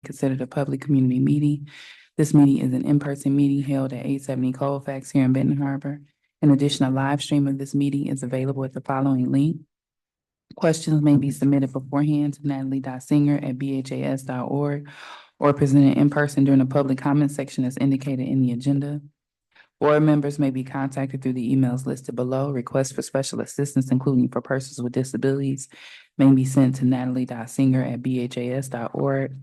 considered a public community meeting. This meeting is an in-person meeting held at 870 Colfax here in Benton Harbor. In addition, a live stream of this meeting is available at the following link. Questions may be submitted beforehand to natalie.singer@bhas.org or presented in person during the public comment section as indicated in the agenda. Board members may be contacted through the emails listed below. Requests for special assistance, including for persons with disabilities, may be sent to natalie.singer@bhas.org.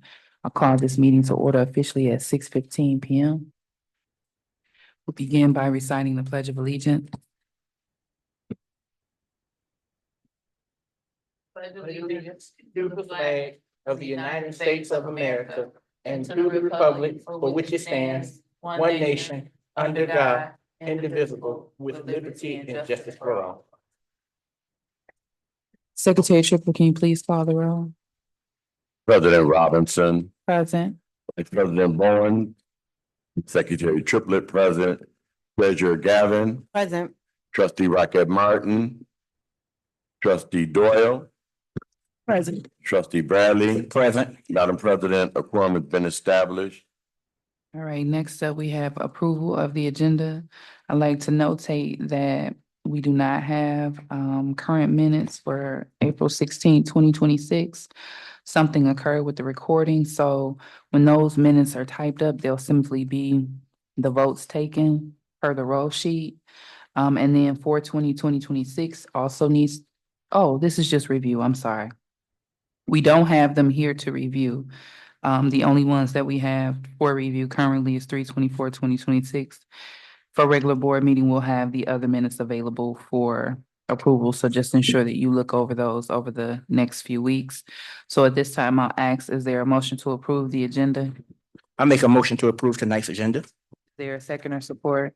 I'll call this meeting to order officially at 6:15 p.m. We'll begin by reciting the Pledge of Allegiance. Pledge allegiance to the flag of the United States of America and to the republic for which it stands, one nation, under God, indivisible, with liberty and justice for all. Secretary Triplett, can you please call the roll? President Robinson, Present. Vice President Bowen, Secretary Triplett present, Treasurer Gavin, Present. Trustee Rocket Martin, Trustee Doyle, Present. Trustee Bradley. Present. Madam President, a quorum has been established. All right, next up, we have approval of the agenda. I'd like to notate that we do not have current minutes for April 16, 2026. Something occurred with the recording, so when those minutes are typed up, they'll simply be the votes taken per the roll sheet. And then for 2026 also needs, oh, this is just review, I'm sorry. We don't have them here to review. The only ones that we have for review currently is 3/24/2026. For regular board meeting, we'll have the other minutes available for approval. So just ensure that you look over those over the next few weeks. So at this time, I'll ask, is there a motion to approve the agenda? I make a motion to approve tonight's agenda. Is there a second or support?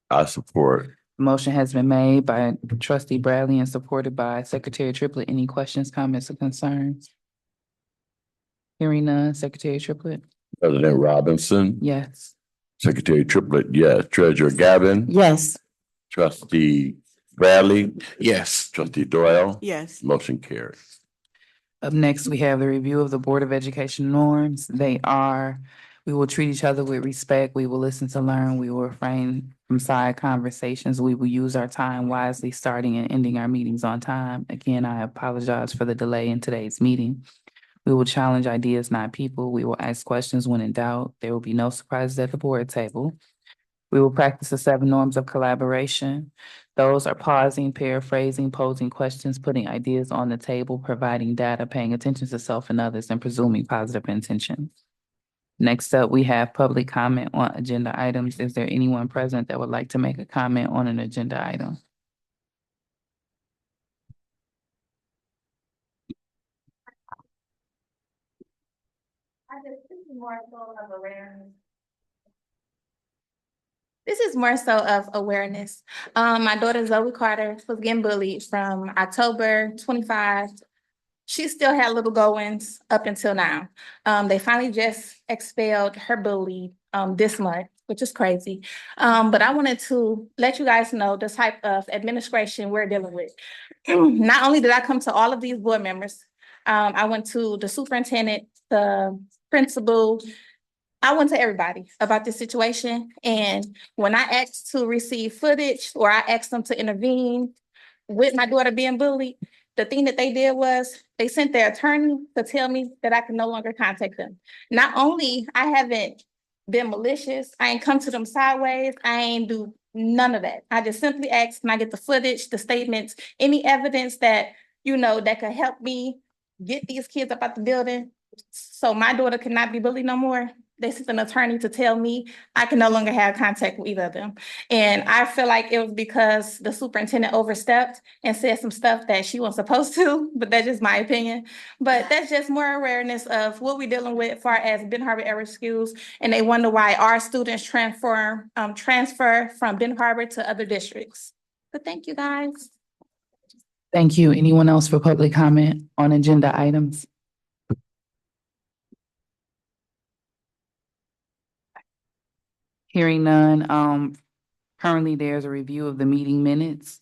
I support. Motion has been made by Trustee Bradley and supported by Secretary Triplett. Any questions, comments, or concerns? Hearing none, Secretary Triplett? President Robinson, Yes. Secretary Triplett, yes. Treasurer Gavin, Yes. Trustee Bradley, Yes. Trustee Doyle. Yes. Motion carries. Up next, we have the review of the Board of Education norms. We will treat each other with respect. We will listen to learn. We will refrain from side conversations. We will use our time wisely, starting and ending our meetings on time. Again, I apologize for the delay in today's meeting. We will challenge ideas, not people. We will ask questions when in doubt. There will be no surprises at the board table. We will practice the 7 norms of collaboration. Those are pausing, paraphrasing, posing questions, putting ideas on the table, providing data, paying attention to self and others, and presuming positive intentions. Next up, we have public comment on agenda items. Is there anyone present that would like to make a comment on an agenda item? This is more so of awareness. My daughter Zoe Carter was getting bullied from October 25. She still had little goings up until now. They finally just expelled her bully this month, which is crazy. But I wanted to let you guys know the type of administration we're dealing with. Not only did I come to all of these board members, I went to the superintendent, the principal. I went to everybody about this situation. And when I asked to receive footage or I asked them to intervene with my daughter being bullied, the thing that they did was they sent their attorney to tell me that I can no longer contact them. Not only I haven't been malicious, I ain't come to them sideways, I ain't do none of that. I just simply asked, can I get the footage, the statements, any evidence that, that could help me get these kids up out the building so my daughter cannot be bullied no more. They sent an attorney to tell me I can no longer have contact with either of them. And I feel like it was because the superintendent overstepped and said some stuff that she wasn't supposed to, but that's just my opinion. But that's just more awareness of what we're dealing with as far as Benton Harbor area schools. And they wonder why our students transfer from Benton Harbor to other districts. But thank you, guys. Thank you. Anyone else for public comment on agenda items? Hearing none, currently there's a review of the meeting minutes.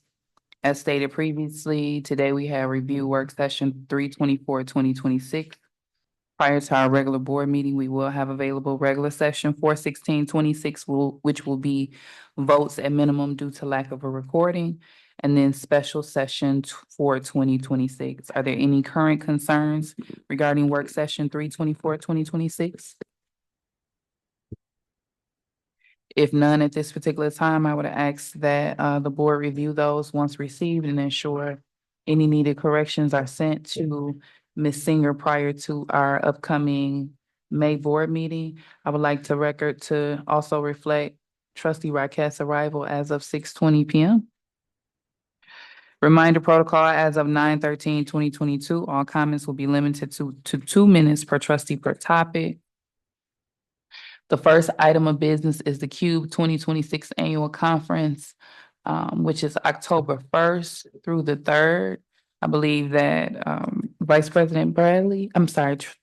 As stated previously, today we have review work session 3/24/2026. prior to our regular board meeting, we will have available regular session 4/16/26, which will be votes at minimum due to lack of a recording, and then special session for 2026. Are there any current concerns regarding work session 3/24/2026? If none at this particular time, I would ask that the board review those once received and ensure any needed corrections are sent to Ms. Singer prior to our upcoming May board meeting. I would like to record to also reflect trustee Raquet's arrival as of 6:20 PM. Reminder protocol as of 9/13/2022. All comments will be limited to 2 minutes per trustee per topic. The first item of business is the Cube 2026 Annual Conference, which is October 1st through the 3rd. I believe that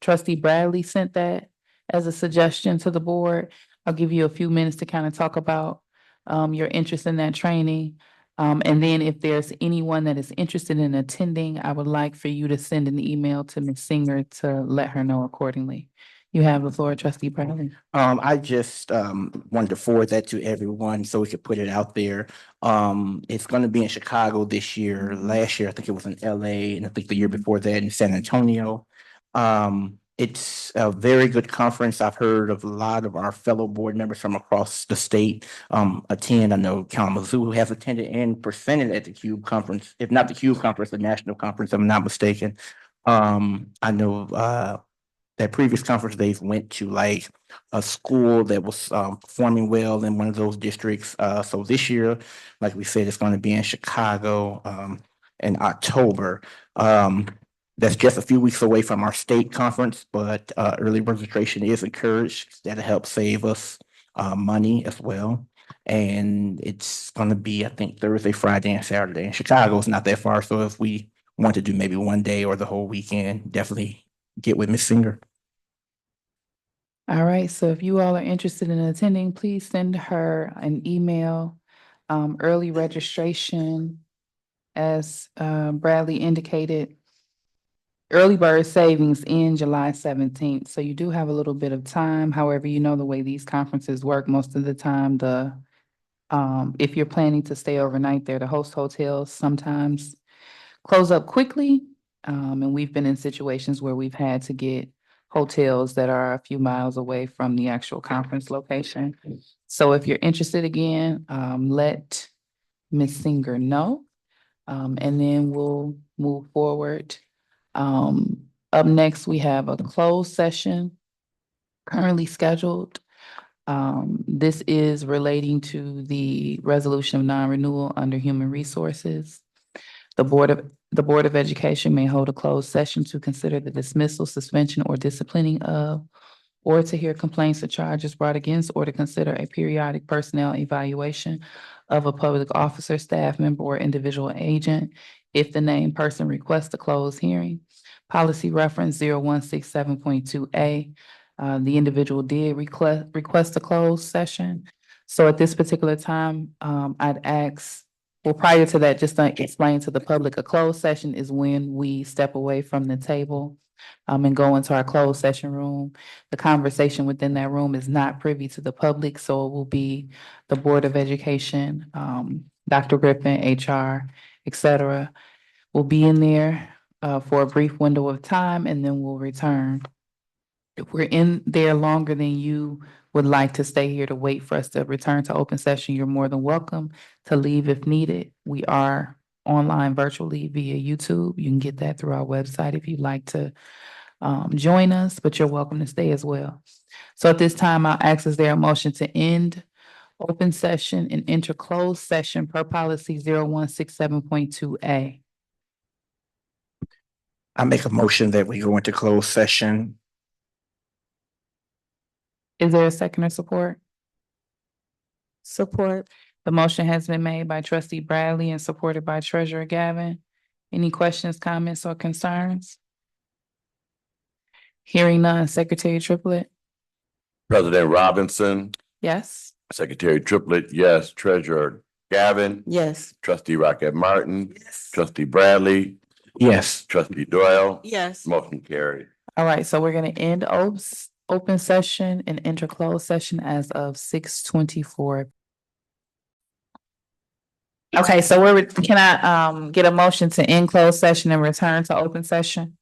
Trustee Bradley sent that as a suggestion to the board. I'll give you a few minutes to kind of talk about your interest in that training. And then if there's anyone that is interested in attending, I would like for you to send an email to Ms. Singer to let her know accordingly. You have the floor, trustee Bradley. I just wanted to forward that to everyone so we could put it out there. It's going to be in Chicago this year. Last year, I think it was in LA, and I think the year before that in San Antonio. It's a very good conference. I've heard of a lot of our fellow board members from across the state attend. I know Kalamazoo has attended and presented at the Cube conference, if not the Cube conference, the national conference, if I'm not mistaken. I know that previous conference, they went to like a school that was performing well in one of those districts. So this year, like we said, it's going to be in Chicago in October. That's just a few weeks away from our state conference, but early registration is encouraged. That'll help save us money as well. And it's going to be, I think, Thursday, Friday, and Saturday. And Chicago is not that far. So if we want to do maybe one day or the whole weekend, definitely get with Ms. Singer. All right, so if you all are interested in attending, please send her an email. Early registration, as Bradley indicated, early bird savings in July 17th. So you do have a little bit of time. However, you know the way these conferences work, most of the time, if you're planning to stay overnight there, the host hotels sometimes close up quickly. And we've been in situations where we've had to get hotels that are a few miles away from the actual conference location. So if you're interested again, let Ms. Singer know. And then we'll move forward. Up next, we have a closed session currently scheduled. This is relating to the resolution of non-renewal under human resources. The Board of Education may hold a closed session to consider the dismissal, suspension, or disciplining of, or to hear complaints or charges brought against, or to consider a periodic personnel evaluation of a public officer, staff member, or individual agent if the named person requests a closed hearing. Policy reference 0167.2A. The individual did request a closed session. So at this particular time, I'd ask, well, prior to that, just to explain to the public, a closed session is when we step away from the table and go into our closed session room. The conversation within that room is not privy to the public, so it will be the Board of Education, Dr. Griffin, HR, et cetera, will be in there for a brief window of time, and then we'll return. If we're in there longer than you would like to stay here to wait for us to return to open session, you're more than welcome to leave if needed. We are online virtually via YouTube. You can get that through our website if you'd like to join us, but you're welcome to stay as well. So at this time, I'll ask, is there a motion to end open session and enter closed session per policy 0167.2A? I make a motion that we go into closed session. Is there a second or support? Support. The motion has been made by trustee Bradley and supported by treasurer Gavin. Any questions, comments, or concerns? Hearing none, Secretary Triplett? President Robinson, Yes. Secretary Triplett, yes. Treasurer Gavin, Yes. trustee Rocket Martin, trustee Bradley, Yes. trustee Doyle. Yes. Motion carried. All right, so we're gonna end open session and enter closed session as of 6:24. Okay, so can I get a motion to end closed session and return to open session?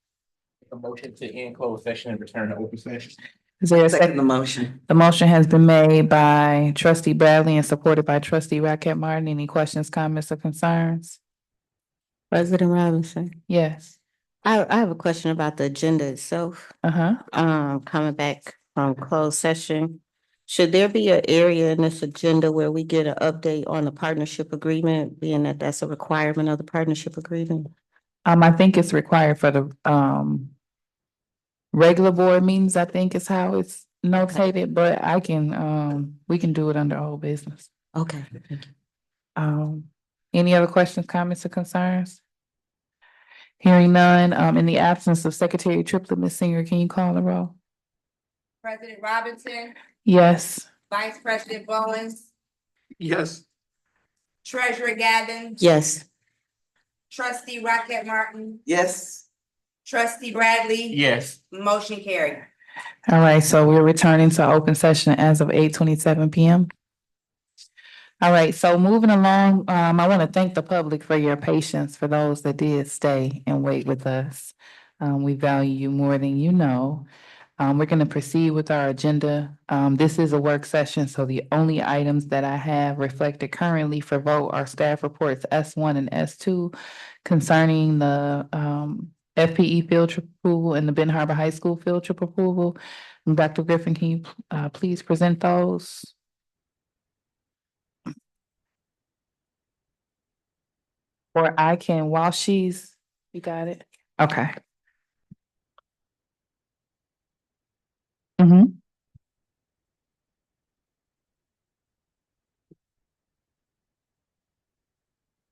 A motion to end closed session and return to open session. Is there a second? The motion. The motion has been made by trustee Bradley and supported by trustee Rocket Martin. Any questions, comments, or concerns? President Robinson, Yes. I have a question about the agenda itself. Uh-huh. Coming back from closed session. Should there be an area in this agenda where we get an update on the partnership agreement, being that that's a requirement of the partnership agreement? I think it's required for the regular board meetings, I think is how it's notated, but I can we can do it under old business. Okay. Any other questions, comments, or concerns? Hearing none, in the absence of Secretary Triplett, Ms. Singer, can you call the roll? President Robinson, Yes. Vice President Bowens, Yes. Treasurer Gavin, Yes. Trustee Rocket Martin, Yes. Trustee Bradley. Yes. Motion carried. All right, so we're returning to open session as of 8:27 PM. All right, so moving along, I want to thank the public for your patience, for those that did stay and wait with us. We value you more than you know. We're going to proceed with our agenda. This is a work session, so the only items that I have reflected currently for vote are staff reports S1 and S2 concerning the FPE field trip approval and the Ben Harbor High School field trip approval. And Dr. Griffin, can you please present those? Or I can, while you got it? Okay. Mm-hmm.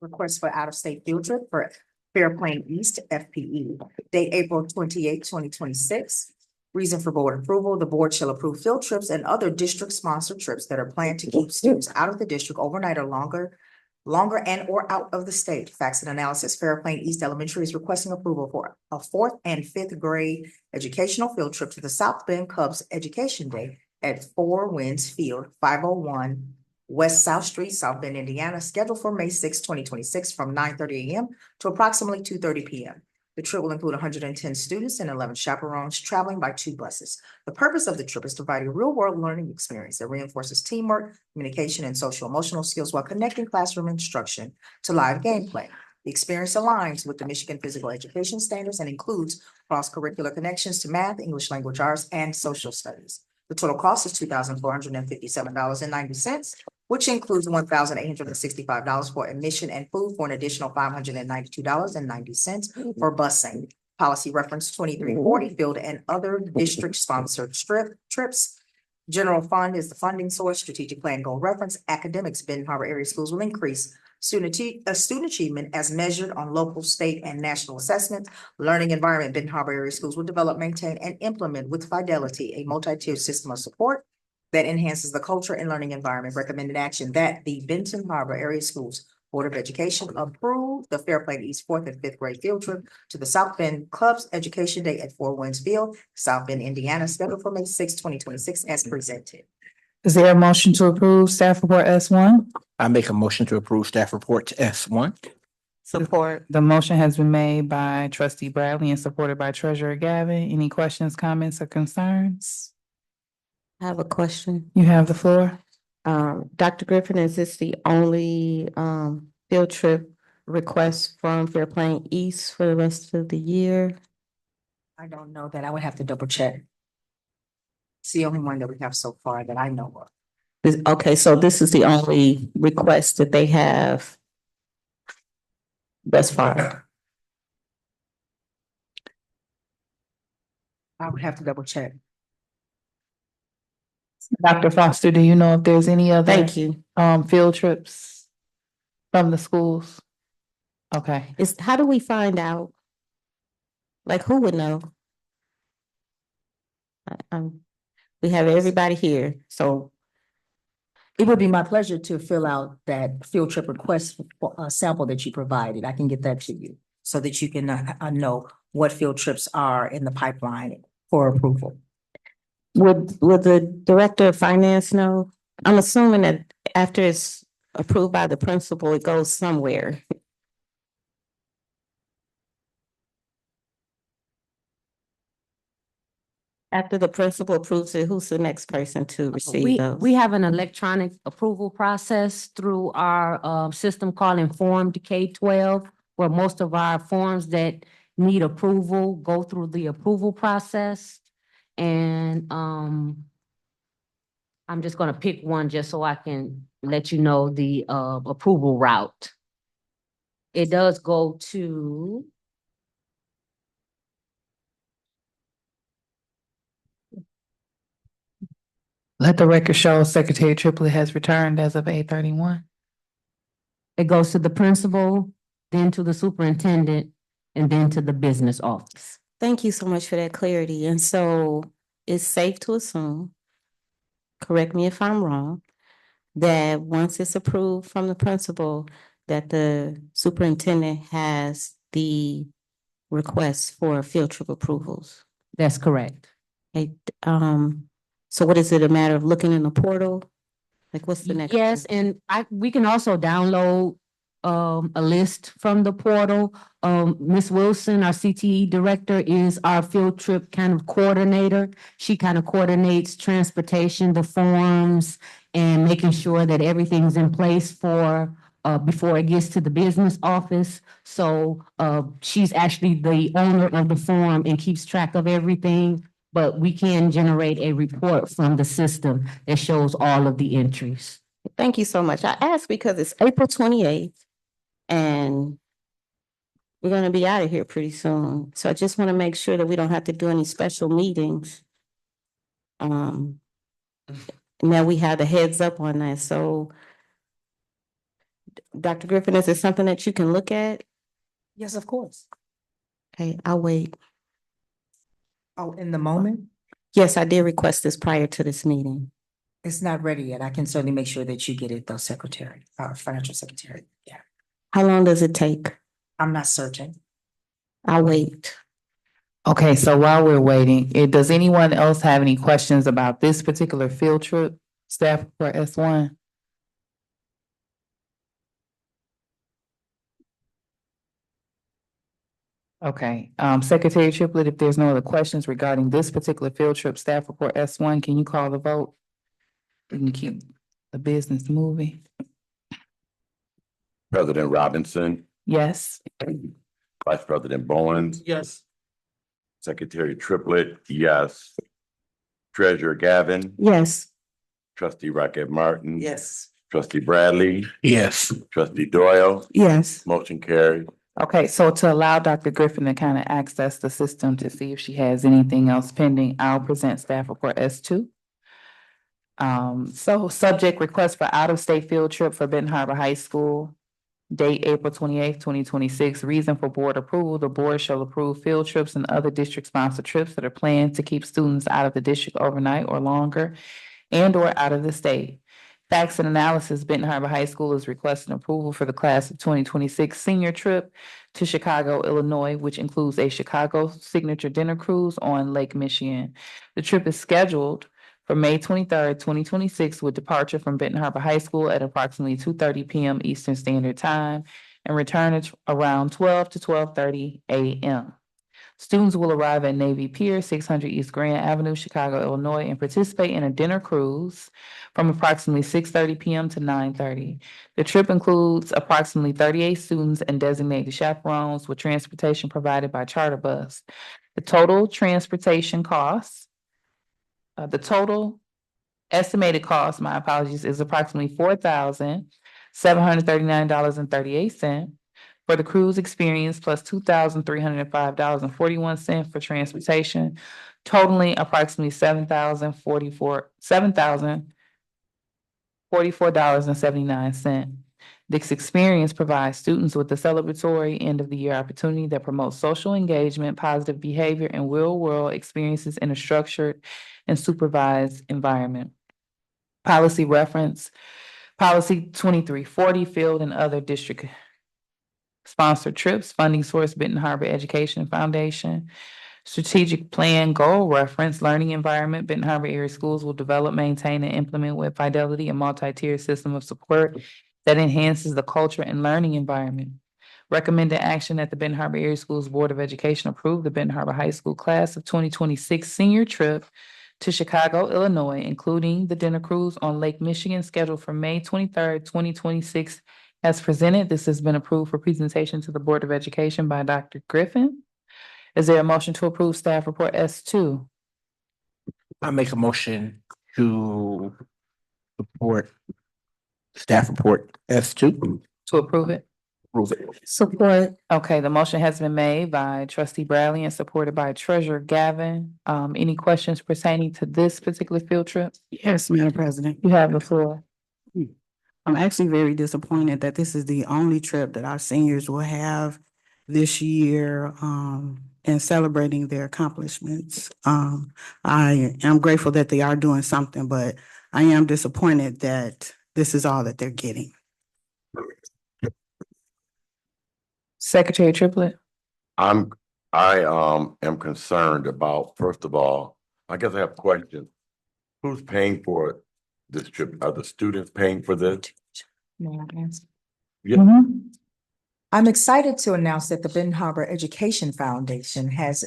Request for out-of-state field trip for Fairplain East FPE, date April 28, 2026. Reason for board approval, the board shall approve field trips and other district-sponsored trips that are planned to keep students out of the district overnight or longer and or out of the state. Facts and analysis, Fairplain East Elementary is requesting approval for a 4th and 5th grade educational field trip to the South Bend Cubs Education Day at Four Winds Field, 501 West South Street, South Bend, Indiana, scheduled for May 6, 2026 from 9:30 a.m. to approximately 2:30 p.m. The trip will include 110 students and 11 chaperones traveling by 2 buses. The purpose of the trip is to provide a real-world learning experience that reinforces teamwork, communication, and social-emotional skills while connecting classroom instruction to live gameplay. The experience aligns with the Michigan Physical Education Standards and includes cross-curricular connections to math, English language arts, and social studies. The total cost is $2,457.90, which includes $1,865 for admission and food for an additional $592.90 for busing. Policy reference 2340, field and other district-sponsored trips. General fund is the funding source. Strategic plan goal reference. Academics, Benton Harbor area schools will increase student achievement as measured on local, state, and national assessments. Learning environment, Benton Harbor area schools will develop, maintain, and implement with fidelity a multi-tiered system of support that enhances the culture and learning environment. Recommended action that the Benton Harbor area schools Board of Education approve the Fairplain East 4th and 5th grade field trip to the South Bend Clubs Education Day at Four Winds Field, South Bend, Indiana, scheduled for May 6, 2026 as presented. Is there a motion to approve staff report S1? I make a motion to approve staff report to S1. Support. The motion has been made by trustee Bradley and supported by treasurer Gavin. Any questions, comments, or concerns? I have a question. You have the floor. Dr. Griffin, is this the only field trip request from Fairplain East for the rest of the year? I don't know that. I would have to double check. It's the only one that we have so far that I know of. Okay, so this is the only request that they have thus far. I would have to double check. Dr. Foster, do you know if there's any other Thank you. field trips from the schools? Okay. How do we find out? Like, who would know? We have everybody here, so It would be my pleasure to fill out that field trip request sample that you provided. I can get that to you so that you can know what field trips are in the pipeline for approval. Would the Director of Finance know? I'm assuming that after it's approved by the principal, it goes somewhere. After the principal approves it, who's the next person to receive those? We have an electronic approval process through our system called Informed K-12, where most of our forms that need approval go through the approval process. And I'm just gonna pick one just so I can let you know the approval route. It does go to Let the record show Secretary Triplett has returned as of 8:31. it goes to the principal, then to the superintendent, and then to the business office. Thank you so much for that clarity. And so it's safe to assume, correct me if I'm wrong, that once it's approved from the principal, that the superintendent has the request for field trip approvals. That's correct. Okay, so what is it, a matter of looking in the portal? Like, what's the next? Yes, and we can also download a list from the portal. Ms. Wilson, our CTE director, is our field trip kind of coordinator. She kind of coordinates transportation, the forms, and making sure that everything's in place for before it gets to the business office. So she's actually the owner of the form and keeps track of everything. But we can generate a report from the system that shows all of the entries. Thank you so much. I asked because it's April 28th and we're gonna be out of here pretty soon. So I just want to make sure that we don't have to do any special meetings. And that we have the heads up on that. So Dr. Griffin, is it something that you can look at? Yes, of course. Okay, I'll wait. Oh, in the moment, Yes, I did request this prior to this meeting. it's not ready yet. I can certainly make sure that you get it though, Secretary, Financial Secretary. Yeah, How long does it take? I'm not certain. I'll wait. Okay, so while we're waiting, does anyone else have any questions about this particular field trip? Staff for S1? Okay, Secretary Triplett, if there's no other questions regarding this particular field trip, staff report S1, can you call the vote? We can keep the business moving. President Robinson, Yes. Vice President Bowens, Yes. Secretary Triplett, yes. Treasurer Gavin, Yes. Trustee Rocket Martin. Yes. Trustee Bradley, Yes. Trustee Doyle, Yes. motion carried. Okay, so to allow Dr. Griffin to kind of access the system to see if she has anything else pending, I'll present staff report S2. So subject request for out-of-state field trip for Benton Harbor High School. Date April 28th, 2026. Reason for board approval, the board shall approve field trips and other district-sponsored trips that are planned to keep students out of the district overnight or longer and or out of the state. Facts and analysis, Benton Harbor High School is requesting approval for the class of 2026 senior trip to Chicago, Illinois, which includes a Chicago signature dinner cruise on Lake Michigan. The trip is scheduled for May 23rd, 2026, with departure from Benton Harbor High School at approximately 2:30 p.m. Eastern Standard Time and return at around 12 to 12:30 a.m. Students will arrive at Navy Pier, 600 East Grand Avenue, Chicago, Illinois, and participate in a dinner cruise from approximately 6:30 p.m. to 9:30. The trip includes approximately 38 students and designated chaperones with transportation provided by charter bus. The total estimated cost, my apologies, is approximately $4,739.38 for the cruise experience plus $2,305.41 for transportation, totaling approximately $7,044.79. This experience provides students with a celebratory end of the year opportunity that promotes social engagement, positive behavior, and real world experiences in a structured and supervised environment. Policy reference, policy 2340, field and other district sponsored trips, funding source Benton Harbor Education Foundation. Strategic plan goal reference, learning environment, Benton Harbor area schools will develop, maintain, and implement with fidelity a multi-tiered system of support that enhances the culture and learning environment. Recommended action that the Benton Harbor Area Schools Board of Education approve the Benton Harbor High School class of 2026 senior trip to Chicago, Illinois, including the dinner cruise on Lake Michigan scheduled for May 23rd, 2026 as presented. This has been approved for presentation to the Board of Education by Dr. Griffin. Is there a motion to approve staff report S2? I make a motion to support staff report S2. To approve it? Approve it. Support. Okay, the motion has been made by trustee Bradley and supported by treasurer Gavin. Any questions pertaining to this particular field trip? Yes, Madam President. You have the floor. I'm actually very disappointed that this is the only trip that our seniors will have this year, in celebrating their accomplishments. I am grateful that they are doing something, but I am disappointed that this is all that they're getting. Secretary Triplett. I am concerned about, first of all, I guess I have questions. Who's paying for this trip? Are the students paying for this? Yeah. Mhm. I'm excited to announce that the Benton Harbor Education Foundation has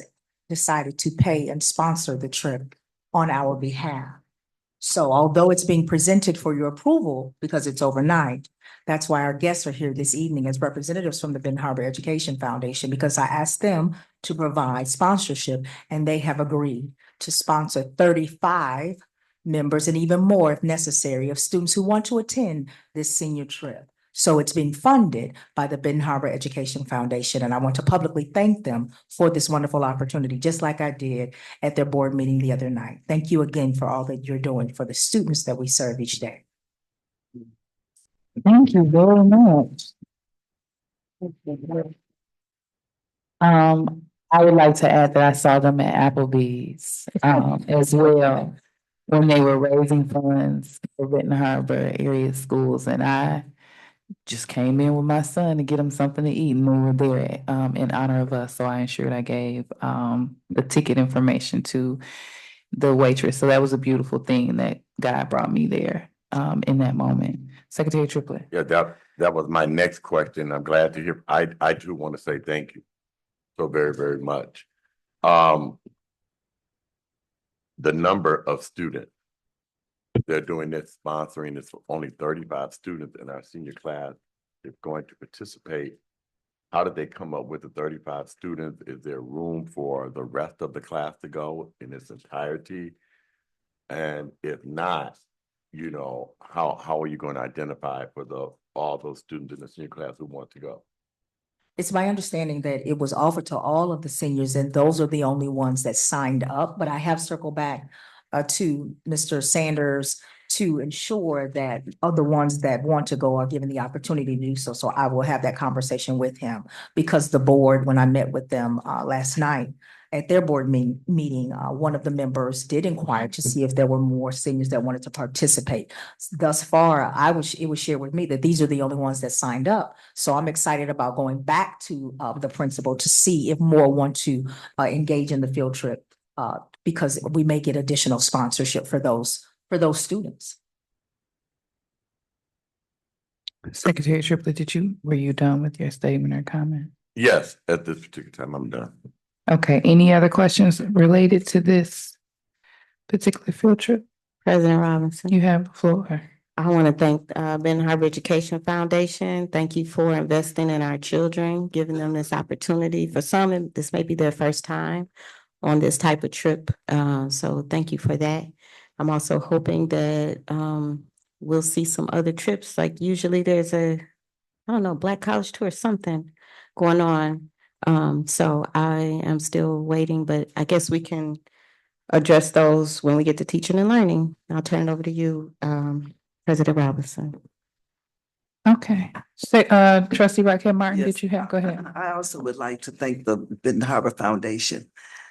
decided to pay and sponsor the trip on our behalf. So although it's being presented for your approval because it's overnight, that's why our guests are here this evening as representatives from the Benton Harbor Education Foundation, because I asked them to provide sponsorship and they have agreed to sponsor 35 members and even more if necessary of students who want to attend this senior trip. So it's being funded by the Benton Harbor Education Foundation, and I want to publicly thank them for this wonderful opportunity, just like I did at their board meeting the other night. Thank you again for all that you're doing for the students that we serve each day. Thank you very much. I would like to add that I saw them at Applebee's, as well, when they were raising funds for Benton Harbor area schools, and I just came in with my son to get him something to eat, and we were there, in honor of us, so I ensured I gave, the ticket information to the waitress, so that was a beautiful thing that God brought me there, in that moment. Secretary Triplett. Yeah, that was my next question. I'm glad to hear. I too want to say thank you so very, very much. The number of students they're doing this, sponsoring this, only 35 students in our senior class is going to participate. How did they come up with the 35 students? Is there room for the rest of the class to go in its entirety? And if not, how are you going to identify for all those students in the senior class who want to go? It's my understanding that it was offered to all of the seniors, and those are the only ones that signed up, but I have circled back to Mr. Sanders to ensure that of the ones that want to go are given the opportunity to do so. So I will have that conversation with him, because the board, when I met with them last night at their board meeting, one of the members did inquire to see if there were more seniors that wanted to participate. Thus far, it was shared with me that these are the only ones that signed up. So I'm excited about going back to the principal to see if more want to engage in the field trip, because we may get additional sponsorship for those students. Secretary Triplett, were you done with your statement or comment? Yes, at this particular time, I'm done. Okay, any other questions related to this particular field trip? President Robinson. You have the floor. I want to thank Benton Harbor Education Foundation. Thank you for investing in our children, giving them this opportunity. For some, this may be their first time on this type of trip. So thank you for that. I'm also hoping that we'll see some other trips. Like usually there's Black College Tour or something going on. So I am still waiting, but I guess we can address those when we get to teaching and learning. I'll turn it over to you, President Robinson. Okay, trustee Raquel Martin, Yes. did you have, go ahead. I also would like to thank the Benton Harbor Foundation.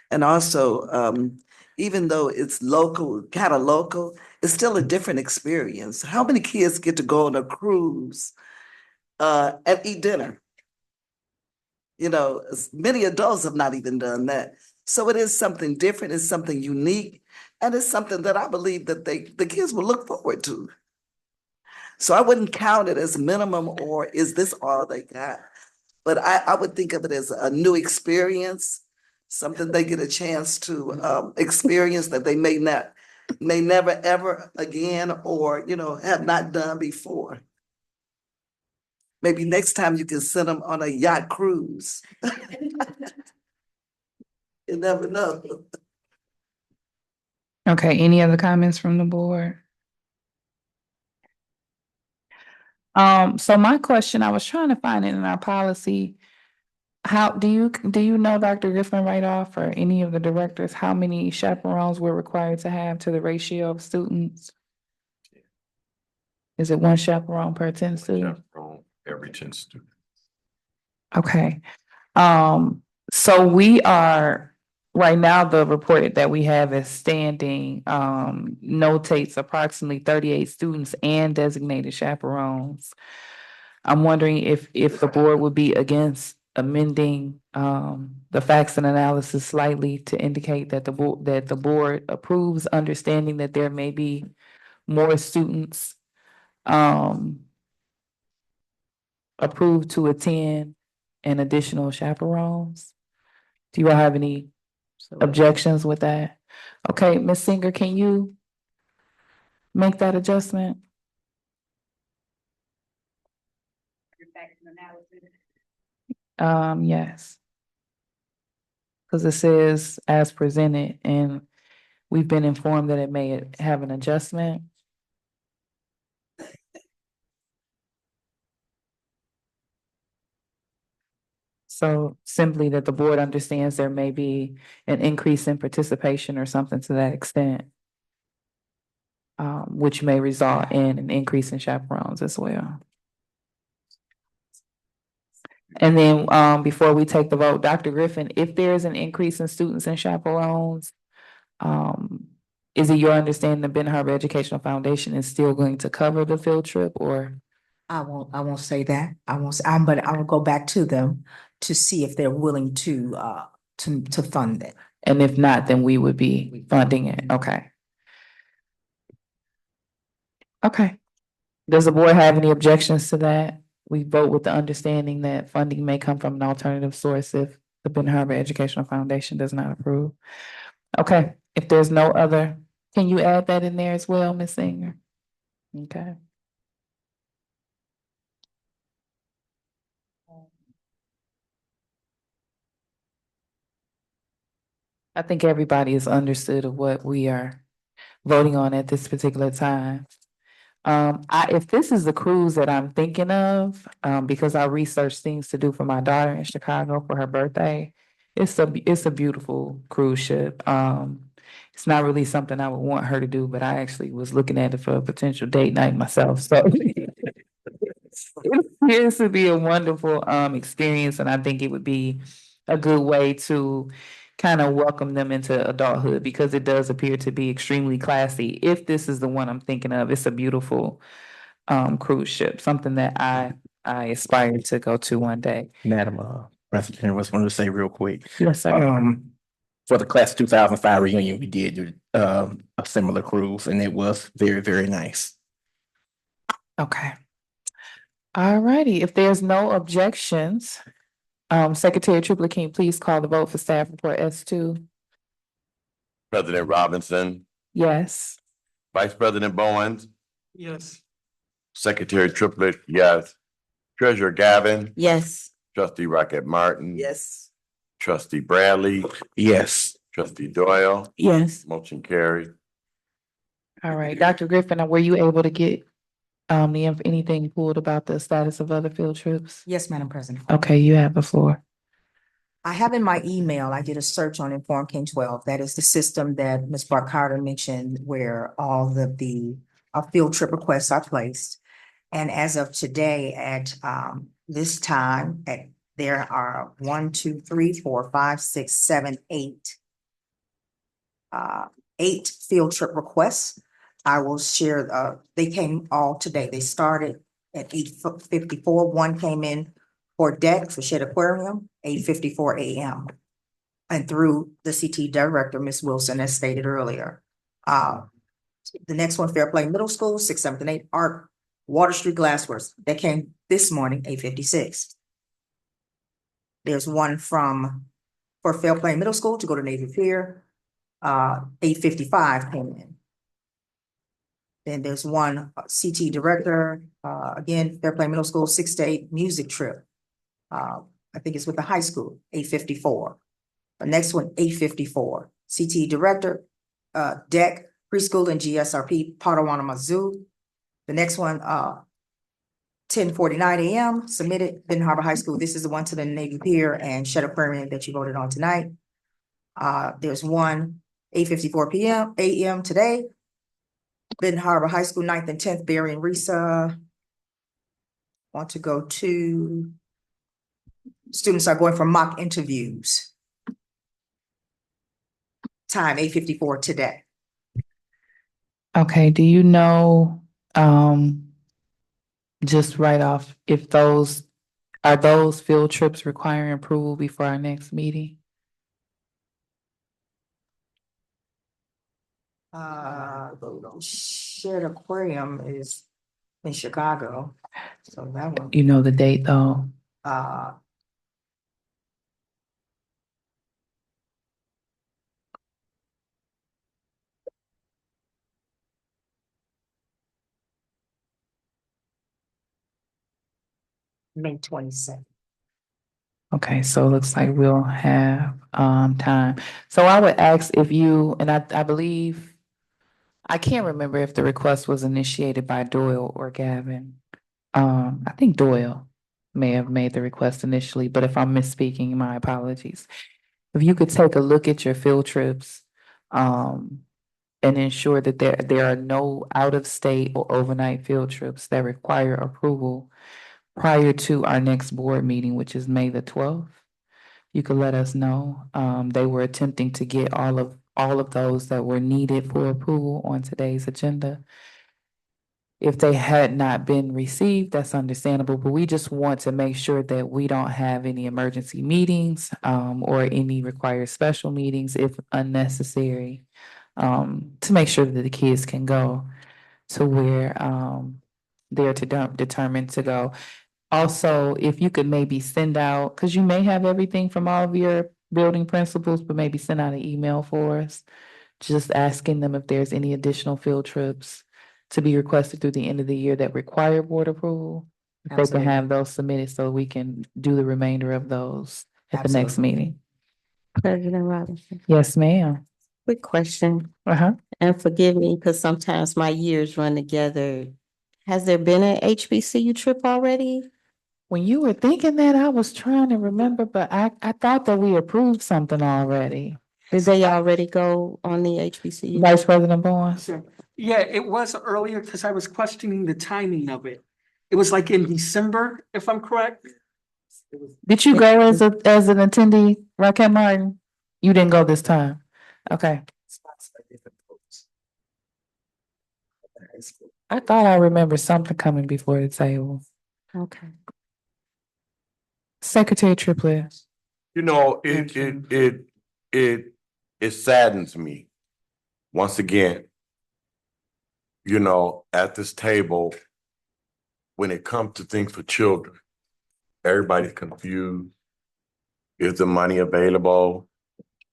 And also, even though it's local, kind of local, it's still a different experience. How many kids get to go on a cruise and eat dinner? Many adults have not even done that. So it is something different, it's something unique, and it's something that I believe that the kids will look forward to. So I wouldn't count it as minimum or is this all they got? But I would think of it as a new experience, something they get a chance to experience that they may never ever again, or, have not done before. Maybe next time you can send them on a yacht cruise. You never know. Okay, any other comments from the board? So my question, I was trying to find it in our policy. How, do you know, Dr. Griffin, right off, or any of the directors, how many chaperones we're required to have to the ratio of students? Is it one chaperone per 10 students? Chaperone every 10 students. Okay, so we are, right now, the report that we have is standing, notates approximately 38 students and designated chaperones. I'm wondering if the board would be against amending, the facts and analysis slightly to indicate that the board approves, understanding that there may be more students, approved to attend and additional chaperones. Do you all have any objections with that? Okay, Ms. Singer, can you make that adjustment? Yes. Because it says as presented, and we've been informed that it may have an adjustment. So simply that the board understands there may be an increase in participation or something to that extent, which may result in an increase in chaperones as well. And then, before we take the vote, Dr. Griffin, if there is an increase in students and chaperones, is it your understanding the Ben Harbor Educational Foundation is still going to cover the field trip, or? I won't say that. But I will go back to them to see if they're willing to fund it. And if not, then we would be funding it. Okay. Okay. Does the board have any objections to that? We vote with the understanding that funding may come from an alternative source if the Ben Harbor Educational Foundation does not approve. Okay, if there's no other, can you add that in there as well, Ms. Singer? Okay. I think everybody is understood of what we are voting on at this particular time. If this is the cruise that I'm thinking of, because I researched things to do for my daughter in Chicago for her birthday, it's a beautiful cruise ship. It's not really something I would want her to do, but I actually was looking at it for a potential date night myself, so. It appears to be a wonderful, experience, and I think it would be a good way to kind of welcome them into adulthood, because it does appear to be extremely classy. If this is the one I'm thinking of, it's a beautiful, cruise ship, something that I aspire to go to one day. Madam President, I just wanted to say real quick. Yes, sir. For the class 2005 reunion, we did do a similar cruise, and it was very, very nice. Okay. All righty, if there's no objections, Secretary Triplett, can you please call the vote for staff report S2? President Robinson, Yes. Vice President Bowens, Yes. Secretary Triplett, yes. Treasurer Gavin, Yes. Trustee Rocket Martin. Yes. Trustee Bradley, Yes. Trustee Doyle, Yes. motion carried. All right, Dr. Griffin, were you able to get anything pulled about the status of other field trips? Yes, Madam President. Okay, you have the floor. I have in my email, I did a search on Inform King 12. That is the system that Ms. Bark Carter mentioned, where all of the field trip requests are placed. And as of today, at this time, there are 1, 2, 3, 4, 5, 6, 7, 8. 8 field trip requests. I will share, they came all today. They started at 8:54. One came in for deck for Shed Aquarium, 8:54 a.m. and through the CT director, Ms. Wilson, as stated earlier. The next one, Fairplay Middle School, 6th, 7th, and 8th, Art Water Street Glassworks. That came this morning, 8:56. There's one for Fairplay Middle School to go to Navy Pier, 8:55 came in. Then there's one CT director, again, Fairplay Middle School, 6 to 8 music trip. I think it's with the high school, 8:54. The next one, 8:54, CT director, DEC, preschool and GSRP, Potawatomi Zoo. The next one, 10:49 a.m. submitted, Benton Harbor High School. This is the one to the Navy Pier and Shed Aquarium that you voted on tonight. There's one, 8:54 p.m. a.m. today. Benton Harbor High School, 9th and 10th, Barry and Risa. Want to go to, students are going for mock interviews. Time, 8:54 today. Okay, do you know, just right off, if those field trips requiring approval before our next meeting? Shed Aquarium is in Chicago, so that one, You know the date though? May 22nd. Okay, so it looks like we'll have time. So I would ask if you, and I believe, I can't remember if the request was initiated by Doyle or Gavin. I think Doyle may have made the request initially, but if I'm misspeaking, my apologies. If you could take a look at your field trips, and ensure that there are no out-of-state or overnight field trips that require approval prior to our next board meeting, which is May the 12th. You could let us know. They were attempting to get all of those that were needed for approval on today's agenda. If they had not been received, that's understandable, but we just want to make sure that we don't have any emergency meetings, or any required special meetings if unnecessary, to make sure that the kids can go to where, they're determined to go. Also, if you could maybe send out, because you may have everything from all of your building principals, but maybe send out an email for us, just asking them if there's any additional field trips to be requested through the end of the year that require board approval. If they can Absolutely. have those submitted so we can do the remainder of those at the next Absolutely. meeting. President Robinson, Yes, ma'am. quick question, Uh-huh. and forgive me, because sometimes my years run together. Has there been an HBCU trip already? When you were thinking that, I was trying to remember, but I thought that we approved something already. Did they already go on the HBCU? Vice President Barnes? Sure. Yeah, it was earlier because I was questioning the timing of it. It was like in December, if I'm correct. Did you go as an attendee, Raquel Martin? You didn't go this time? Okay. I thought I remembered something coming before the table. Okay. Secretary Triplett. You know, it saddens me. Once again, you know, at this table, when it comes to things for children, everybody's confused. Is the money available?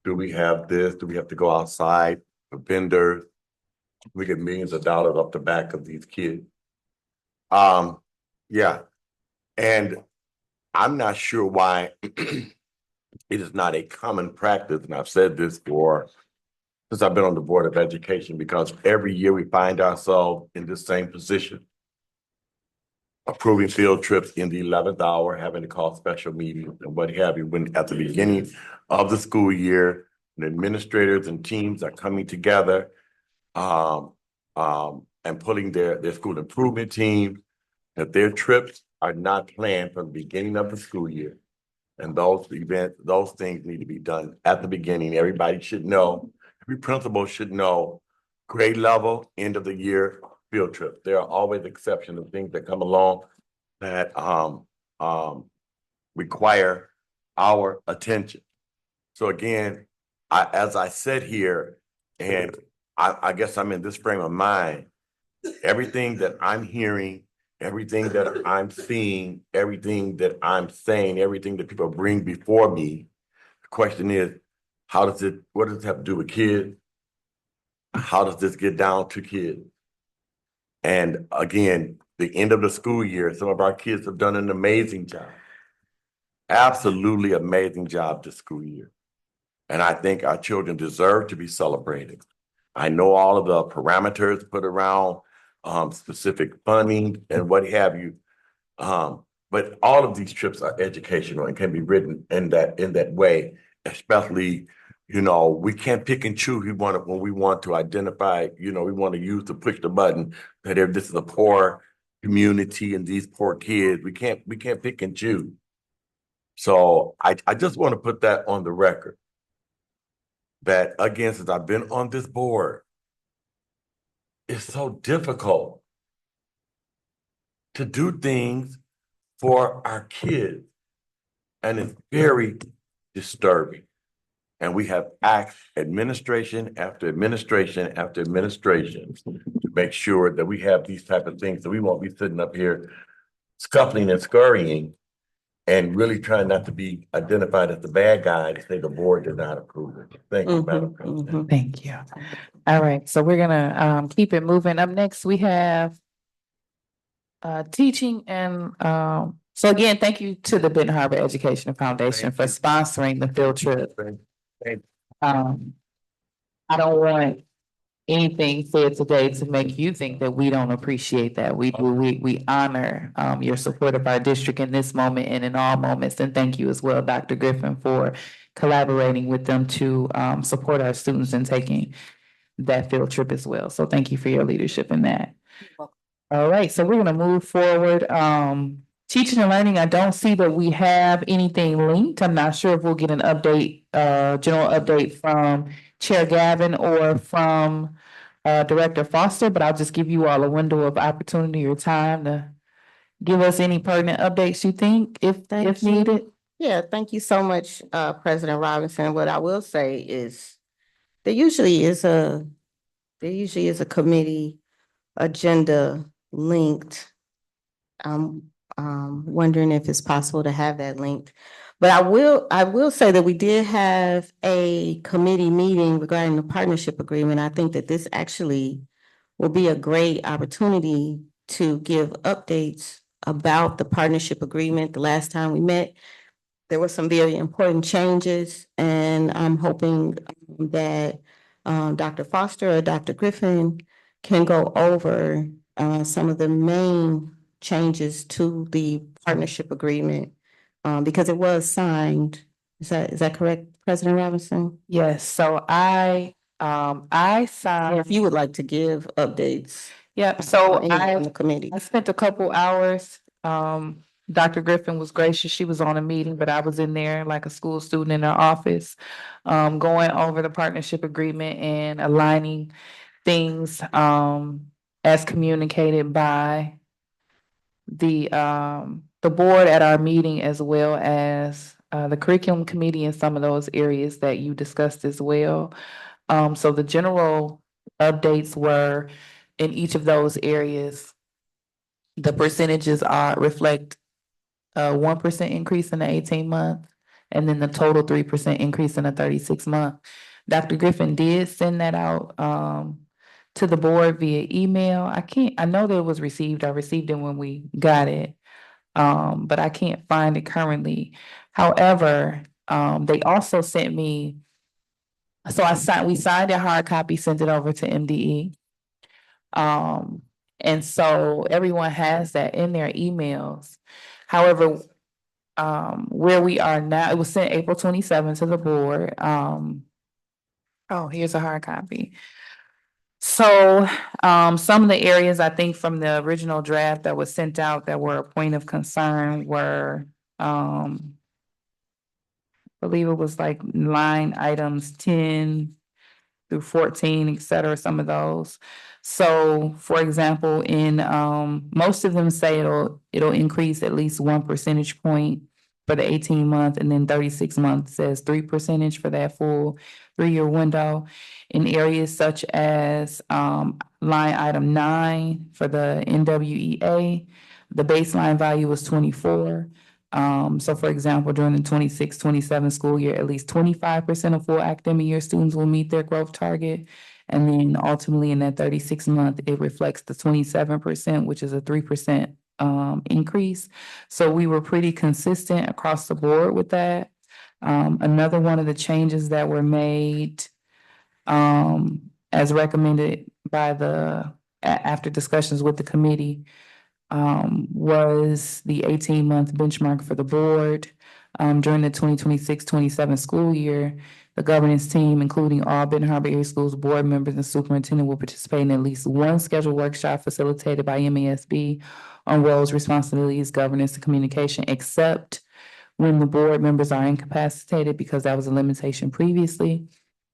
Do we have this? Do we have to go outside for vendors? We get millions of dollars off the back of these kids. Yeah. And I'm not sure why it is not a common practice, and I've said this since I've been on the Board of Education, because every year we find ourselves in the same position. Approving field trips in the 11th hour, having to call special meetings and what have you, when at the beginning of the school year, the administrators and teams are coming together, and pulling their school improvement team, that their trips are not planned from the beginning of the school year. And those things need to be done at the beginning. Everybody should know, every principal should know, grade level, end of the year field trip. There are always exceptions of things that come along that require our attention. So again, as I sit here, and I guess I'm in this frame of mind, everything that I'm hearing, everything that I'm seeing, everything that I'm saying, everything that people bring before me, the question is, what does it have to do with kids? How does this get down to kids? And again, the end of the school year, some of our kids have done an amazing job. Absolutely amazing job this school year. And I think our children deserve to be celebrated. I know all of the parameters put around specific funding and what have you. But all of these trips are educational and can be written in that way, especially, we can't pick and choose. When we want to identify, we want to use to push the button that if this is a poor community and these poor kids, we can't pick and choose. So I just want to put that on the record. That again, since I've been on this board, it's so difficult to do things for our kids. And it's very disturbing. And we have asked administration after administration after administration to make sure that we have these type of things, so we won't be sitting up here scuffling and scurrying and really trying not to be identified as the bad guy to say the board did not approve it. Thank you, Madam President. Thank you. All right, so we're gonna keep it moving. Up next, we have teaching and so again, thank you to the Benton Harbor Education Foundation Thank for you. sponsoring the field trip. Thank I don't want anything said today to make you think that we don't appreciate that. We do, we honor your support of our district in this moment and in all moments. And thank you as well, Dr. Griffin, for collaborating with them to support our students in taking that field trip as well. So thank you for your leadership in that. All right, so we're gonna move forward. Teaching and learning, I don't see that we have anything linked. I'm not sure if we'll get an update, general update from Chair Gavin or from Director Foster, but I'll just give you all a window of opportunity or time to give us any pertinent updates you think, if you. needed. Yeah, thank you so much, President Robinson. What I will say is there usually is a committee agenda linked. I'm wondering if it's possible to have that linked. But I will say that we did have a committee meeting regarding the partnership agreement. I think that this actually will be a great opportunity to give updates about the partnership agreement. The last time we met, there were some very important changes, and I'm hoping that Dr. Foster or Dr. Griffin can go over some of the main changes to the partnership agreement because it was signed. Is that correct, President Robinson? Yes, so I Or signed. if you would like to give updates. Yep, so on the committee. I spent a couple hours. Dr. Griffin was gracious. She was on a meeting, but I was in there like a school student in her office, going over the partnership agreement and aligning things, as communicated by the board at our meeting, as well as, the curriculum committee and some of those areas that you discussed as well. So the general updates were in each of those areas. The percentages reflect a 1% increase in the 18-month, and then the total 3% increase in the 36-month. Dr. Griffin did send that out to the board via email. I know that it was received. I received it when we got it. But I can't find it currently. However, they also sent me, so we signed a hard copy, sent it over to MDE. And so everyone has that in their emails. However, where we are now, it was sent April 27th to the board. Oh, here's a hard copy. So, some of the areas I think from the original draft that was sent out that were a point of concern were, I believe it was like line items 10 through 14, et cetera, some of those. So, for example, in most of them say it'll increase at least 1 percentage point for the 18 month, and then 36 months says 3% for that full 3-year window. In areas such as line item 9 for the NWEA, the baseline value was 24. So for example, during the 26-27 school year, at least 25% of full academic year students will meet their growth target. And then ultimately in that 36 month, it reflects the 27%, which is a 3% increase. So we were pretty consistent across the board with that. Another one of the changes that were made as recommended by after discussions with the committee was the 18-month benchmark for the board. During the 2026-27 school year, the governance team, including all Benton Harbor Area Schools board members and superintendent, will participate in at least one scheduled workshop facilitated by MASB on roles, responsibilities, governance, and communication, except when the board members are incapacitated, because that was a limitation previously.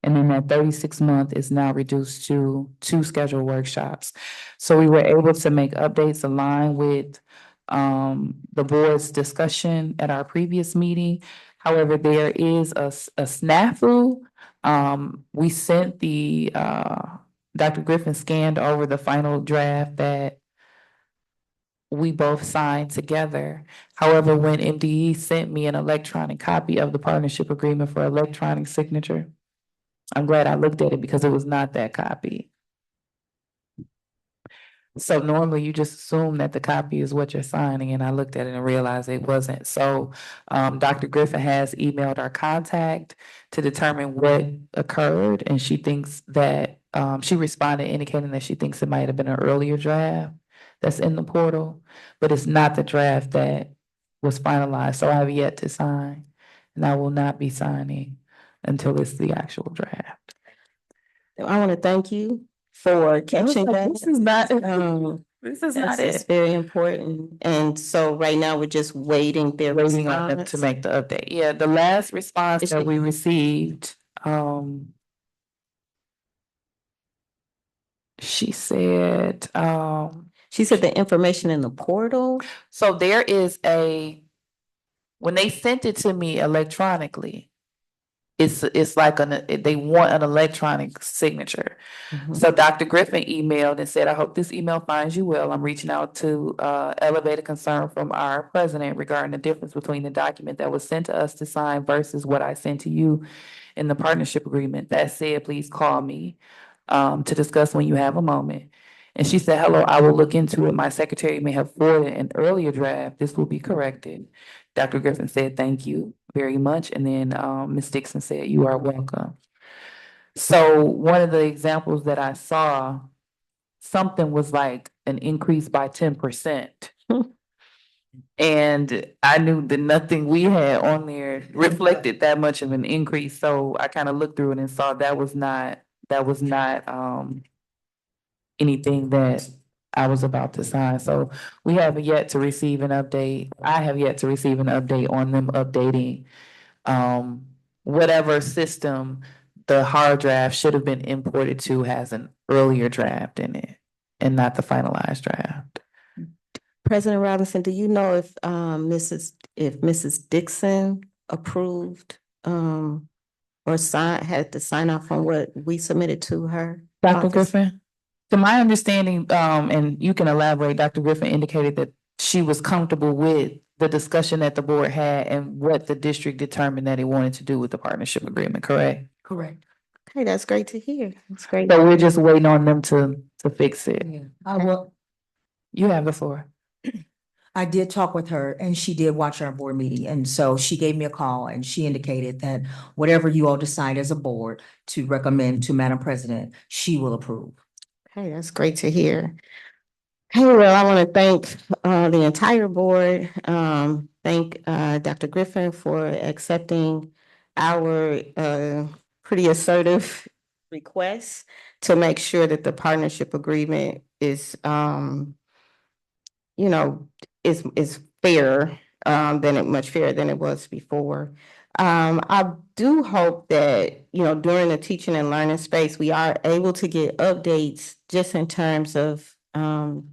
And then that 36-month is now reduced to 2 scheduled workshops. So we were able to make updates align with the board's discussion at our previous meeting. However, there is a snafu. We sent Dr. Griffin scanned over the final draft that we both signed together. However, when MDE sent me an electronic copy of the partnership agreement for electronic signature, I'm glad I looked at it because it was not that copy. So normally you just assume that the copy is what you're signing, and I looked at it and realized it wasn't. So Dr. Griffin has emailed our contact to determine what occurred, and she thinks that she responded indicating that she thinks it might have been an earlier draft that's in the portal, but it's not the draft that was finalized. So I have yet to sign, and I will not be signing until it's the actual draft. I want to thank you for catching that. This is not, This is very important. And so right now we're just waiting their waiting on them response. to make the update. Yeah, the last response Is that it- we received, she said, She said the information in the portal. so there is when they sent it to me electronically, it's like they want an electronic signature. So Dr. Griffin emailed and said, I hope this email finds you well. I'm reaching out to elevate a concern from our president regarding the difference between the document that was sent to us to sign versus what I sent to you in the partnership agreement. That said, please call me to discuss when you have a moment. And she said, hello, I will look into it. My secretary may have forwarded an earlier draft. This will be corrected. Dr. Griffin said, thank you very much. And then Ms. Dixon said, you are welcome. So one of the examples that I saw, something was like an increase by 10%. And I knew that nothing we had on there reflected that much of an increase. So I kind of looked through it and saw that was not anything that I was about to sign. So we have yet to receive an update. I have yet to receive an update on them updating whatever system the hard draft should have been imported to has an earlier draft in it and not the finalized draft. President Robinson, do you know if Mrs. Dixon approved or had to sign off on what we submitted to her? Dr. office? Griffin? To my understanding, and you can elaborate, Dr. Griffin indicated that she was comfortable with the discussion that the board had and what the district determined that it wanted to do with the partnership agreement, correct? Correct. Okay, that's great to hear. That's great. So we're just waiting on them to fix it. Well, You have the floor. I did talk with her and she did watch our board meeting. And so she gave me a call and she indicated that whatever you all decide as a board to recommend to Madam President, she will approve. Okay, that's great to hear. Okay, well, I want to thank the entire board. Thank Dr. Griffin for accepting our pretty assertive request to make sure that the partnership agreement is is fair much fairer than it was before. I do hope that, during the teaching and learning space, we are able to get updates just in terms of, and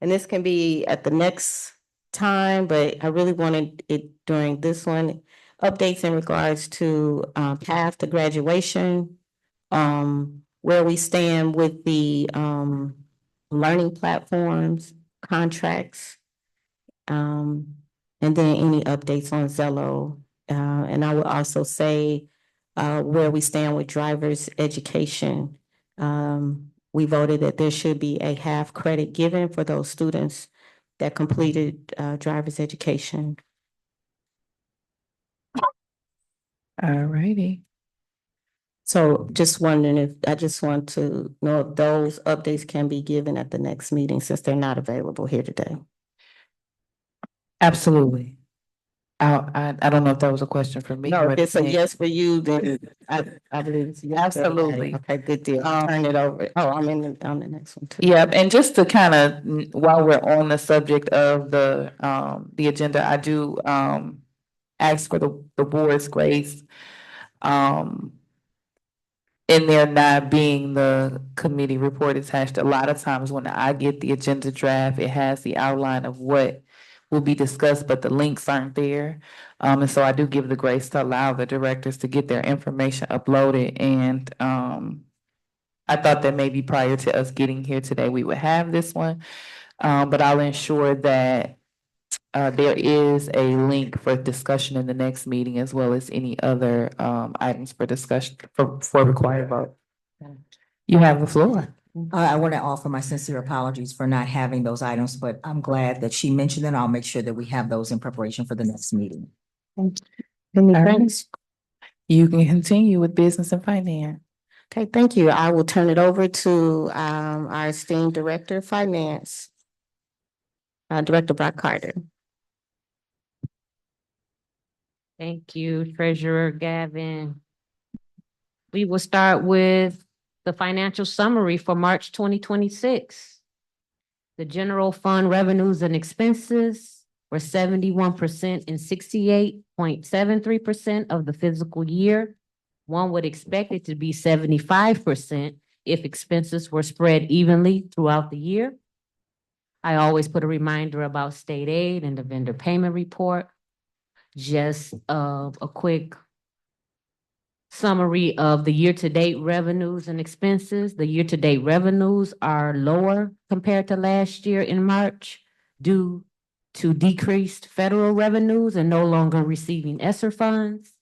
this can be at the next time, but I really wanted it during this one. Updates in regards to path to graduation, where we stand with the learning platforms, contracts, and then any updates on Zello. And I will also say where we stand with driver's education. We voted that there should be a half credit given for those students that completed driver's education. All righty. So just wondering if, I just want to know if those updates can be given at the next meeting since they're not available here today. Absolutely. I don't know if that was a question for me. No, or if it's a Nick. yes for you, then I believe it's a yes. Absolutely. Okay, good deal. Turn it over. Oh, on the next one too. Yep, and just to kind of, while we're on the subject of the agenda, I do ask for the board's grace. In there not being the committee report attached, a lot of times when I get the agenda draft, it has the outline of what will be discussed, but the links aren't there. And so I do give the grace to allow the directors to get their information uploaded, and I thought that maybe prior to us getting here today, we would have this one. But I'll ensure that there is a link for discussion in the next meeting, as well as any other items for discussion for required vote. You have the floor. I want to offer my sincere apologies for not having those items, but I'm glad that she mentioned it. I'll make sure that we have those in preparation for the next meeting. Any All right. thanks? You can continue with business and finance. Okay, thank you. I will turn it over to our esteemed Director of Finance, Director Brock Carter. Thank you, Treasurer Gavin. We will start with the financial summary for March 2026. The general fund revenues and expenses were 71% and 68.73% of the fiscal year. One would expect it to be 75% if expenses were spread evenly throughout the year. I always put a reminder about state aid and the vendor payment report. Just a quick summary of the year-to-date revenues and expenses. The year-to-date revenues are lower compared to last year in March due to decreased federal revenues and no longer receiving ESSER funds.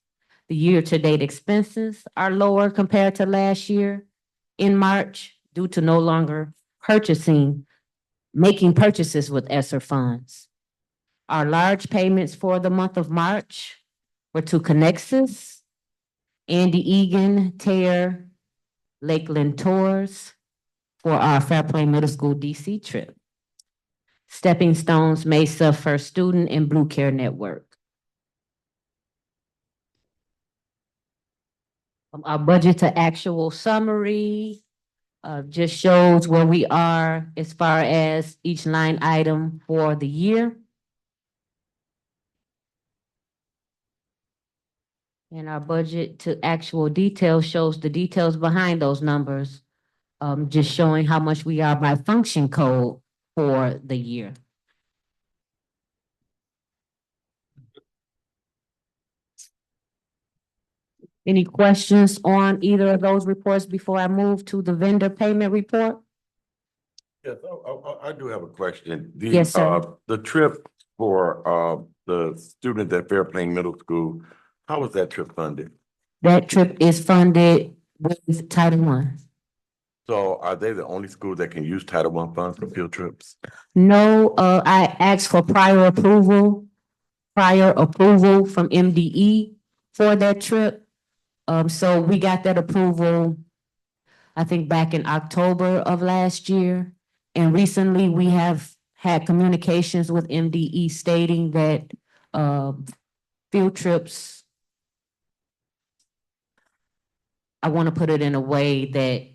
The year-to-date expenses are lower compared to last year in March due to no longer making purchases with ESSER funds. Our large payments for the month of March were to Connexus, Andy Egan, Tear, Lakeland Tours for our Fairplay Middle School DC trip. Stepping Stones, Mesa First Student, and Blue Care Network. Our budget to actual summary just shows where we are as far as each line item for the year. And our budget to actual details shows the details behind those numbers, just showing how much we are by function code for the year. Any questions on either of those reports before I move to the vendor payment report? Yes, I do have a question. Yes, sir. The trip for the students at Fairplain Middle School, how was that trip funded? That trip is funded with Title I. So are they the only school that can use Title I funds for field trips? No, I asked for prior approval from MDE for that trip. So we got that approval, I think back in October of last year. And recently we have had communications with MDE stating that field trips, I want to put it in a way that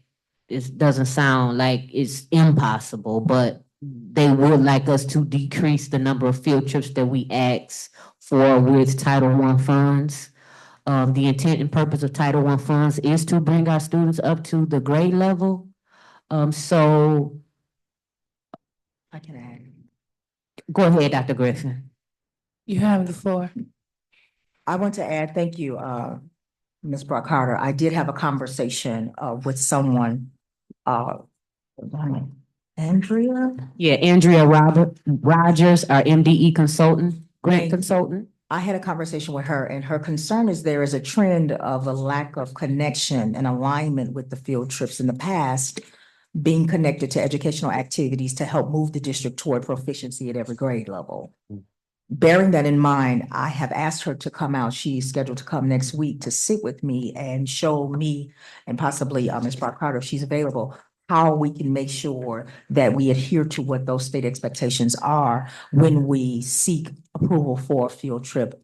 it doesn't sound like it's impossible, but they would like us to decrease the number of field trips that we ask for with Title I funds. The intent and purpose of Title I funds is to bring our students up to the grade level. So I can add. Go ahead, Dr. Griffin. You have the floor. I want to add, thank you, Ms. Brock Carter. I did have a conversation, with someone, Andrea? Yeah, Andrea Rogers, our MDE consultant, grant consultant. I had a conversation with her, and her concern is there is a trend of a lack of connection and alignment with the field trips in the past, being connected to educational activities to help move the district toward proficiency at every grade level. Bearing that in mind, I have asked her to come out. She's scheduled to come next week to sit with me and show me, and possibly Ms. Brock Carter, if she's available, how we can make sure that we adhere to what those state expectations are when we seek approval for a field trip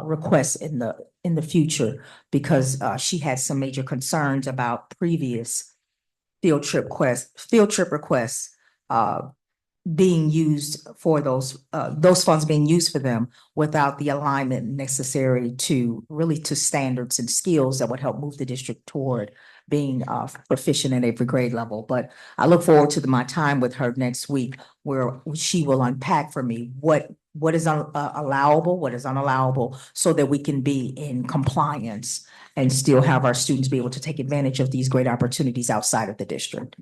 requests in the future, because she had some major concerns about previous field trip requests being used for those funds being used for them without the alignment necessary to really to standards and skills that would help move the district toward being proficient at every grade level. But I look forward to my time with her next week, where she will unpack for me what is allowable, what is unallowable, so that we can be in compliance and still have our students be able to take advantage of these great opportunities outside of the district.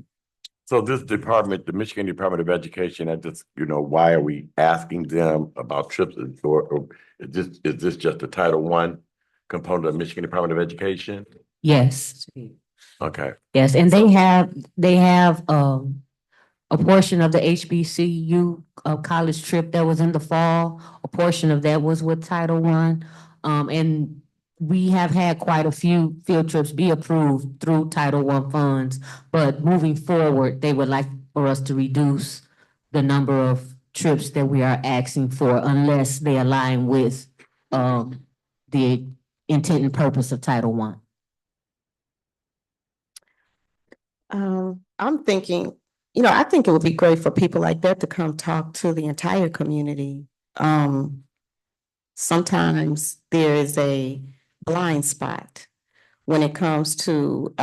So this department, the Michigan Department of Education, why are we asking them about trips? Or is this just the Title I component of Michigan Department of Education? Yes, Okay. yes, and they have a portion of the HBCU college trip that was in the fall. A portion of that was with Title I. And we have had quite a few field trips be approved through Title I funds. But moving forward, they would like for us to reduce the number of trips that we are asking for unless they align with the intent and purpose of Title I. I'm thinking, I think it would be great for people like that to come talk to the entire community. Sometimes there is a blind spot when it comes to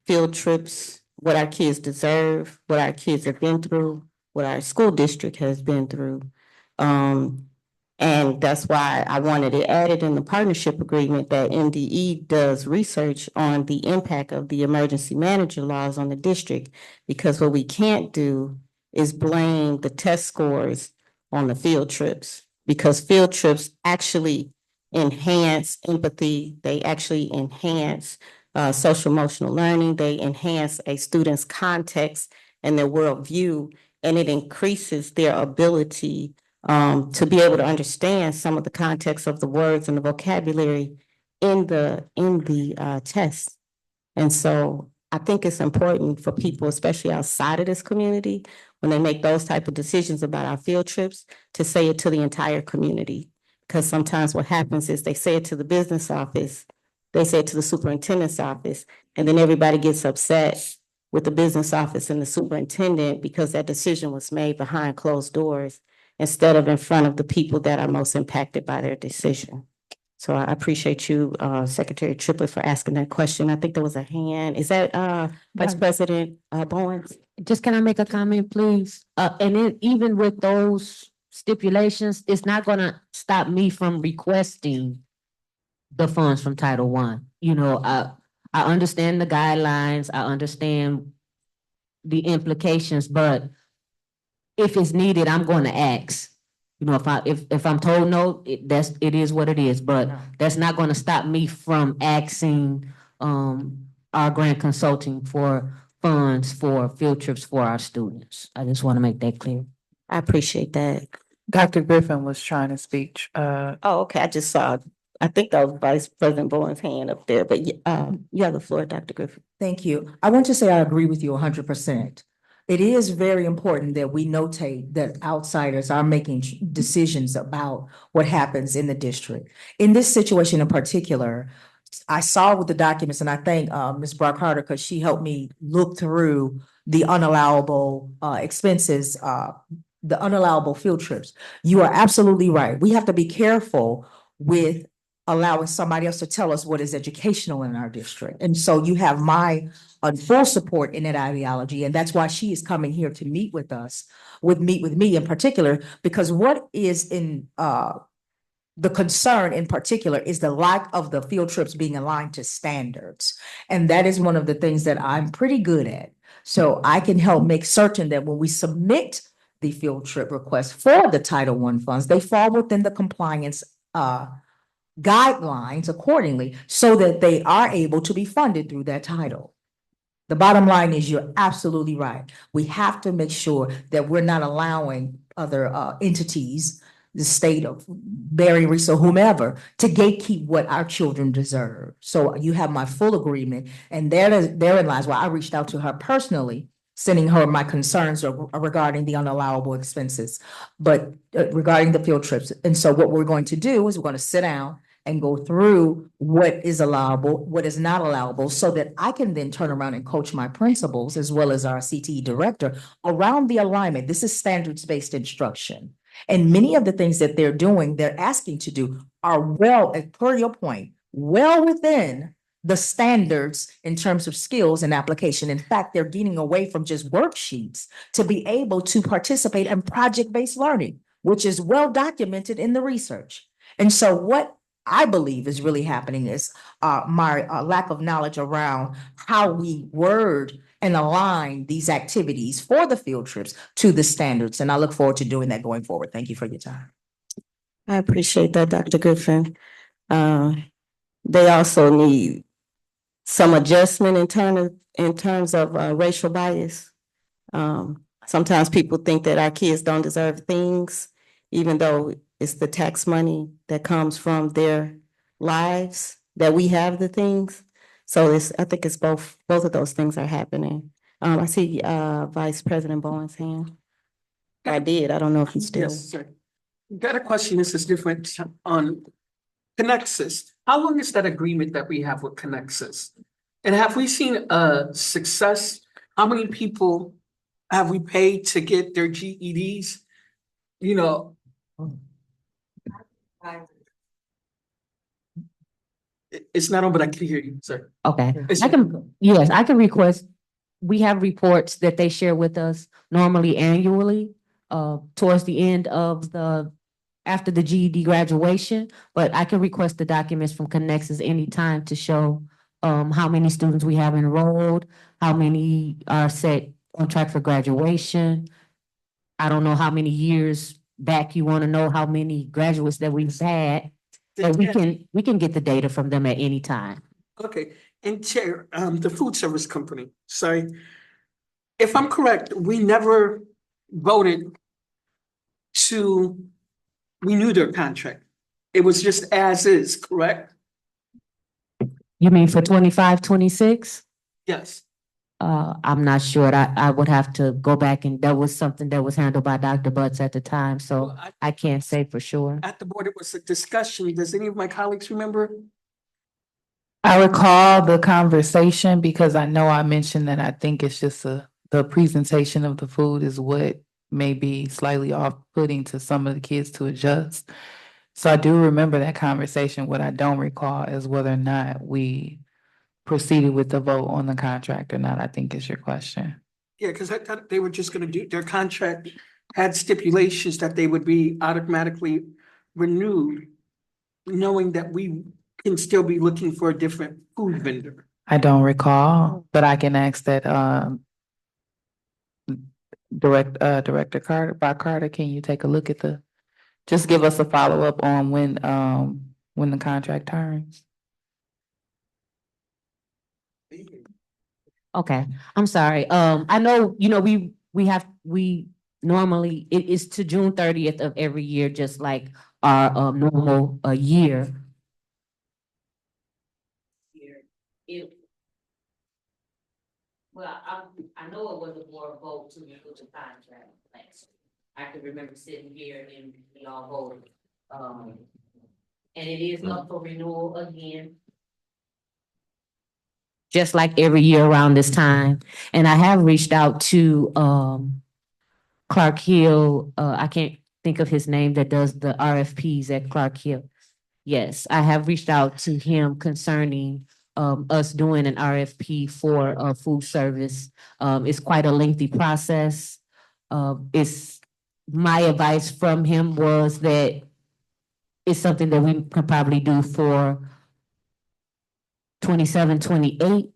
field trips, what our kids deserve, what our kids have been through, what our school district has been through. And that's why I wanted it added in the partnership agreement that MDE does research on the impact of the emergency manager laws on the district. Because what we can't do is blame the test scores on the field trips, because field trips actually enhance empathy. They actually enhance social emotional learning. They enhance a student's context and their worldview, and it increases their ability to be able to understand some of the context of the words and the vocabulary in the test. And so I think it's important for people, especially outside of this community, when they make those type of decisions about our field trips, to say it to the entire community. Because sometimes what happens is they say it to the business office, they say it to the superintendent's office, and then everybody gets upset with the business office and the superintendent because that decision was made behind closed doors instead of in front of the people that are most impacted by their decision. So I appreciate you, Secretary Triplett, for asking that question. I think there was a hand. Is that Vice President Bowens? Just can I make a comment, please? And then even with those stipulations, it's not gonna stop me from requesting the funds from Title I. I understand the guidelines, I understand the implications, but if it's needed, I'm going to ask. If I'm told no, it is what it is, but that's not going to stop me from asking our grant consulting for funds for field trips for our students. I just want to make that clear. I appreciate that. Dr. Griffin was trying to speak. Oh, okay, I just saw, I think that was Vice President Bowen's hand up there, but you have the floor, Dr. Griffin. Thank you. I want to say I agree with you 100%. It is very important that we notate that outsiders are making decisions about what happens in the district. In this situation in particular, I saw with the documents, and I thank Ms. Brock Carter because she helped me look through the unallowable expenses, the unallowable field trips. You are absolutely right. We have to be careful with allowing somebody else to tell us what is educational in our district. And so you have my full support in that ideology, and that's why she is coming here to meet with us, meet with me in particular, because what is in the concern in particular is the lack of the field trips being aligned to standards. And that is one of the things that I'm pretty good at. So I can help make certain that when we submit the field trip request for the Title I funds, they fall within the compliance guidelines accordingly so that they are able to be funded through that title. The bottom line is you're absolutely right. We have to make sure that we're not allowing other entities, the state of Barry, Reese, or whomever, to gatekeep what our children deserve. So you have my full agreement, and therein lies why I reached out to her personally, sending her my concerns regarding the unallowable expenses, but regarding the field trips. And so what we're going to do is we're going to sit down and go through what is allowable, what is not allowable, so that I can then turn around and coach my principals as well as our CTE director around the alignment. This is standards-based instruction. And many of the things that they're doing, they're asking to do are well, per your point, well within the standards in terms of skills and application. In fact, they're getting away from just worksheets to be able to participate in project-based learning, which is well documented in the research. And so what I believe is really happening is my lack of knowledge around how we word and align these activities for the field trips to the standards. And I look forward to doing that going forward. Thank you for your time. I appreciate that, Dr. Griffin. They also need some adjustment in terms of racial bias. Sometimes people think that our kids don't deserve things, even though it's the tax money that comes from their lives that we have the things. So I think it's both of those things are happening. I see Vice President Bowen's hand. I don't know if he's still. Yes, sir. Got a question. This is different on Connexus. How long is that agreement that we have with Connexus? And have we seen a success? How many people have we paid to get their GEDs? You know. It's not on, but I can hear you, sir. Okay, It's- yes, I can request, we have reports that they share with us normally annually, towards the end of after the GED graduation, but I can request the documents from Connexus anytime to show how many students we have enrolled, how many are set on track for graduation. I don't know how many years back you want to know how many graduates that we've had, but we can get the data from them at any time. Okay, and Chair, the food service company, sorry. If I'm correct, we never voted to renew their contract. It was just as is, correct? You mean for 25, 26? Yes. I'm not sure. I would have to go back, and that was something that was handled by Dr. Butts at the time, so Well, I can't say for sure. At the board, it was a discussion. Does any of my colleagues remember? I recall the conversation because I know I mentioned that I think it's just the presentation of the food is what may be slightly off-putting to some of the kids to adjust. So I do remember that conversation. What I don't recall is whether or not we proceeded with the vote on the contract or not, I think is your question. Yeah, because I thought they were just gonna do, their contract had stipulations that they would be automatically renewed, knowing that we can still be looking for a different food vendor. I don't recall, but I can ask that, Director Carter, can you take a look at just give us a follow-up on when the contract turns? Okay, I'm sorry. I know, we normally, it is to June 30th of every year, just like our normal year. Well, I know it was a board vote to renew the contract. I can remember sitting here and we all voted. And it is up for renewal again. Just like every year around this time. And I have reached out to Clark Hill, I can't think of his name, that does the RFPs at Clark Hill. Yes, I have reached out to him concerning us doing an RFP for food service. It's quite a lengthy process. It's my advice from him was that it's something that we could probably do for 27, 28,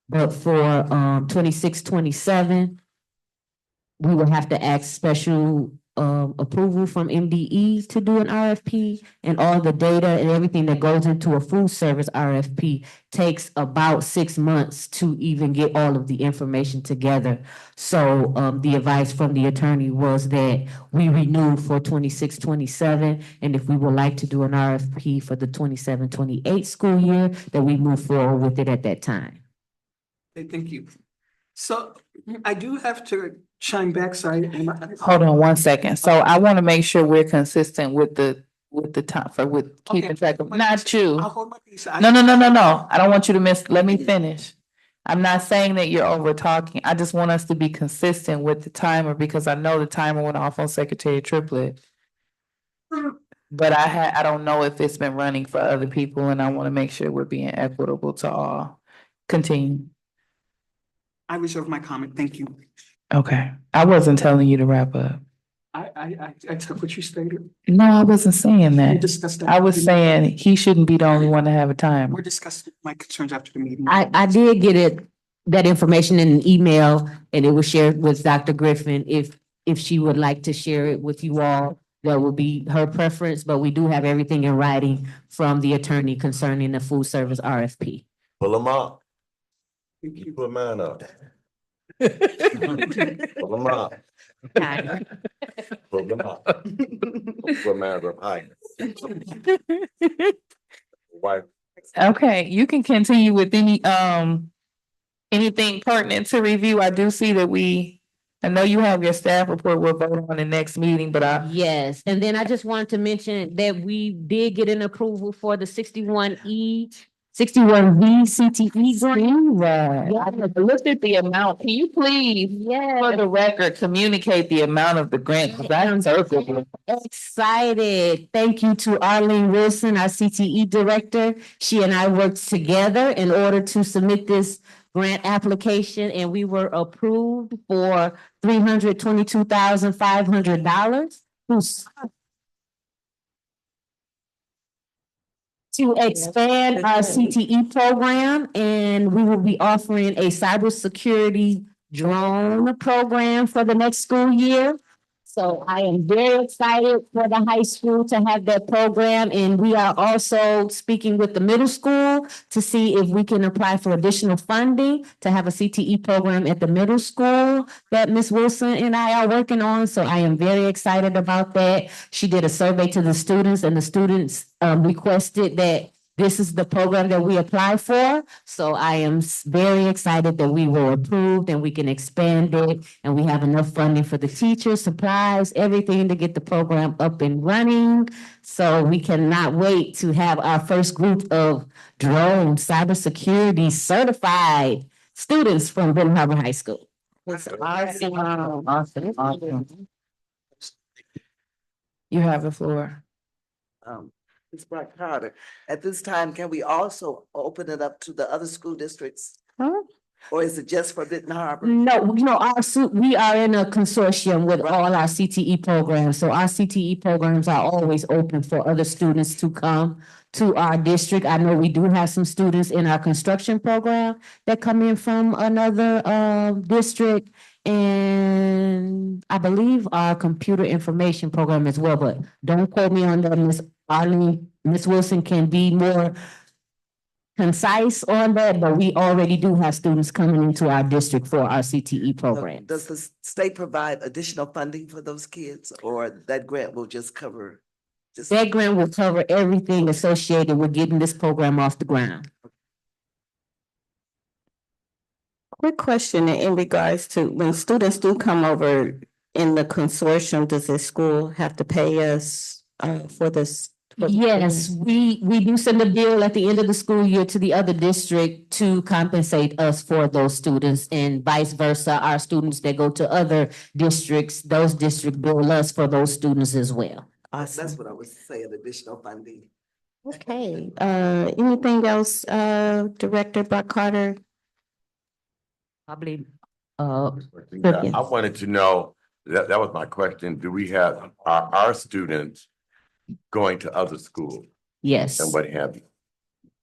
but for 26, 27, we would have to ask special approval from MDE to do an RFP, and all the data and everything that goes into a food service RFP takes about 6 months to even get all of the information together. So the advice from the attorney was that we renew for 26, 27, and if we would like to do an RFP for the 27, 28 school year, that we move forward with it at that time. Okay, thank you. So I do have to chime back, sorry. Hold on one second. So I want to make sure we're consistent with the time with keeping Okay. track of, not you. I'll hold my peace. No, no, no, no, no. I don't want you to miss, let me finish. I'm not saying that you're over talking. I just want us to be consistent with the timer because I know the timer went off on Secretary Triplett. But I don't know if it's been running for other people and I want to make sure we're being equitable to all. Continue. I reserve my comment, thank you. Okay. I wasn't telling you to wrap up. I took what you stated. No, I wasn't saying We that. discussed that. I was saying he shouldn't be the only one to have a timer. We're discussing my concerns after the meeting. I did get that information in an email, and it was shared with Dr. Griffin. If she would like to share it with you all, that would be her preference, but we do have everything in writing from the attorney concerning the food service RFP. Pull them up. Thank you. Put mine up. Pull them up. Pull them up. Put mine up high. Wife. Okay, you can continue with anything pertinent to review. I do see that I know you have your staff report we'll vote on the next meeting, but Yes, and then I just wanted to mention that we did get an approval for the 61V CTE grant. I looked at the amount. Can you please, for the record, communicate the amount of the grant? 'Cause I circled it. Excited. Thank you to Arlene Wilson, our CTE director. She and I worked together in order to submit this grant application, and we were approved for $322,500 to expand our CTE program, and we will be offering a cybersecurity drone program for the next school year. So I am very excited for the high school to have that program, and we are also speaking with the middle school to see if we can apply for additional funding to have a CTE program at the middle school that Ms. Wilson and I are working on. So I am very excited about that. She did a survey to the students, and the students requested that this is the program that we apply for. So I am very excited that we were approved and we can expand it, and we have enough funding for the teachers, supplies, everything to get the program up and running. So we cannot wait to have our first group of drone cybersecurity certified students from Benton Harbor High School. It's awesome. Awesome. You have the floor. Ms. Brock Carter, at this time, can we also open it up to the other school districts? Huh? Or is it just for Benton Harbor? No, we are in a consortium with all our CTE programs. So our CTE programs are always open for other students to come to our district. I know we do have some students in our construction program that come in from another district. And I believe our computer information program as well, but don't quote me on that, Ms. Arlene. Ms. Wilson can be more concise on that, but we already do have students coming into our district for our CTE program. Does the state provide additional funding for those kids, or that grant will just cover? That grant will cover everything associated with getting this program off the ground. Quick question in regards to when students do come over in the consortium, does the school have to pay us for this? Yes, we do send a bill at the end of the school year to the other district to compensate us for those students, and vice versa. Our students that go to other districts, those districts bill us for those students as well. That's what I was saying, additional funding. Okay, anything else, Director Brock Carter? Probably, I wanted to know, that was my question. Do we have, are our students going to other schools yes. and what have you?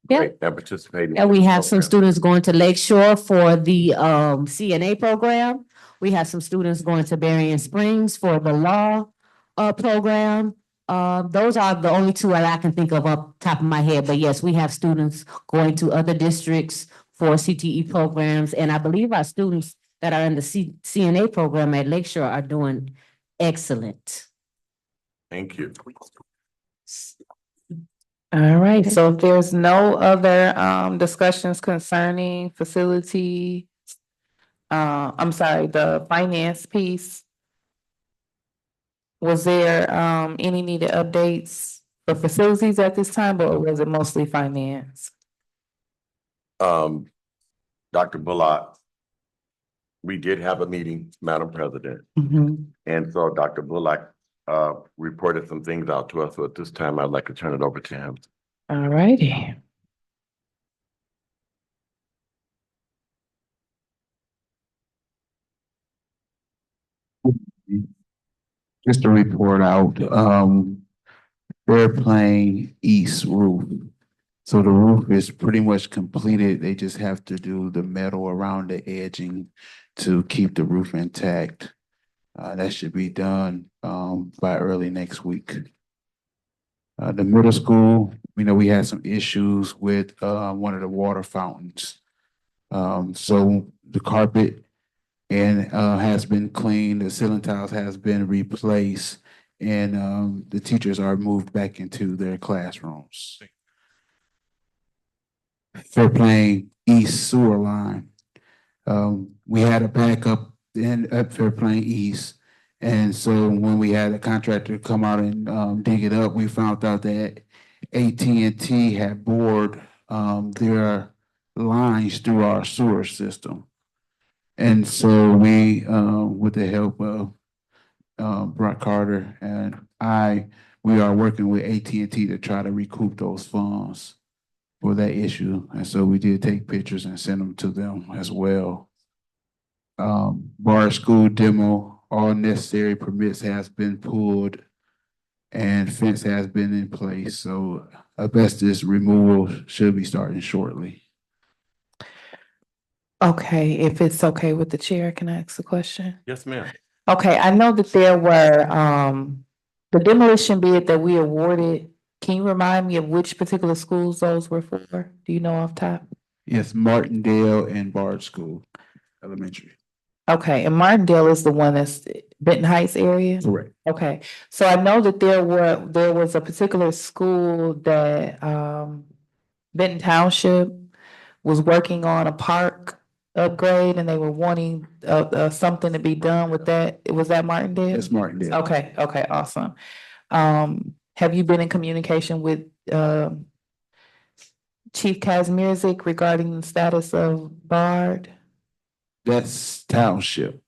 Yeah. Great, and participating. And we in the have some program. students going to Lakeshore for the CNA program. We have some students going to Berrien Springs for the law program. Those are the only two that I can think of off the top of my head, but yes, we have students going to other districts for CTE programs, and I believe our students that are in the CNA program at Lakeshore are doing excellent. Thank you. All right, so if there's no other discussions concerning facility, I'm sorry, the finance piece. Was there any needed updates for facilities at this time, or was it mostly finance? Dr. Bullock, we did have a meeting, Madam President, Mhm. and so Dr. Bullock reported some things out to us. So at this time, I'd like to turn it over to him. All righty. Just to report out, airplane east roof. So the roof is pretty much completed. They just have to do the metal around the edging to keep the roof intact. That should be done, by early next week. The middle school, we had some issues with, one of the water fountains. So the carpet and has been cleaned, the ceiling tiles has been replaced, and the teachers are moved back into their classrooms. Fairplain East sewer line. We had a backup at Fairplain East. And so when we had a contractor come out and dig it up, we found out that AT&T had bored their lines through our sewer system. And so we, with the help of Brock Carter and we are working with AT&T to try to recoup those funds for that issue. And so we did take pictures and send them to them as well. Bar school demo, all necessary permits has been pulled and fence has been in place. So asbestos removal should be starting shortly. Okay, if it's okay with the chair, can I ask a question? Yes, ma'am. Okay, I know that there were the demolition bid that we awarded. Can you remind me of which particular schools those were for? Do you know off top? Yes, Martindale and Bard School Elementary. Okay, and Martindale is the one that's Benton Heights area? Correct. Okay, so I know that there was a particular school that Benton Township was working on a park upgrade and they were wanting something to be done with that. Was that Martindale? That's Martindale. Okay, okay, awesome. Have you been in communication with Chief Kazmierzik regarding the status of Bard? That's Township.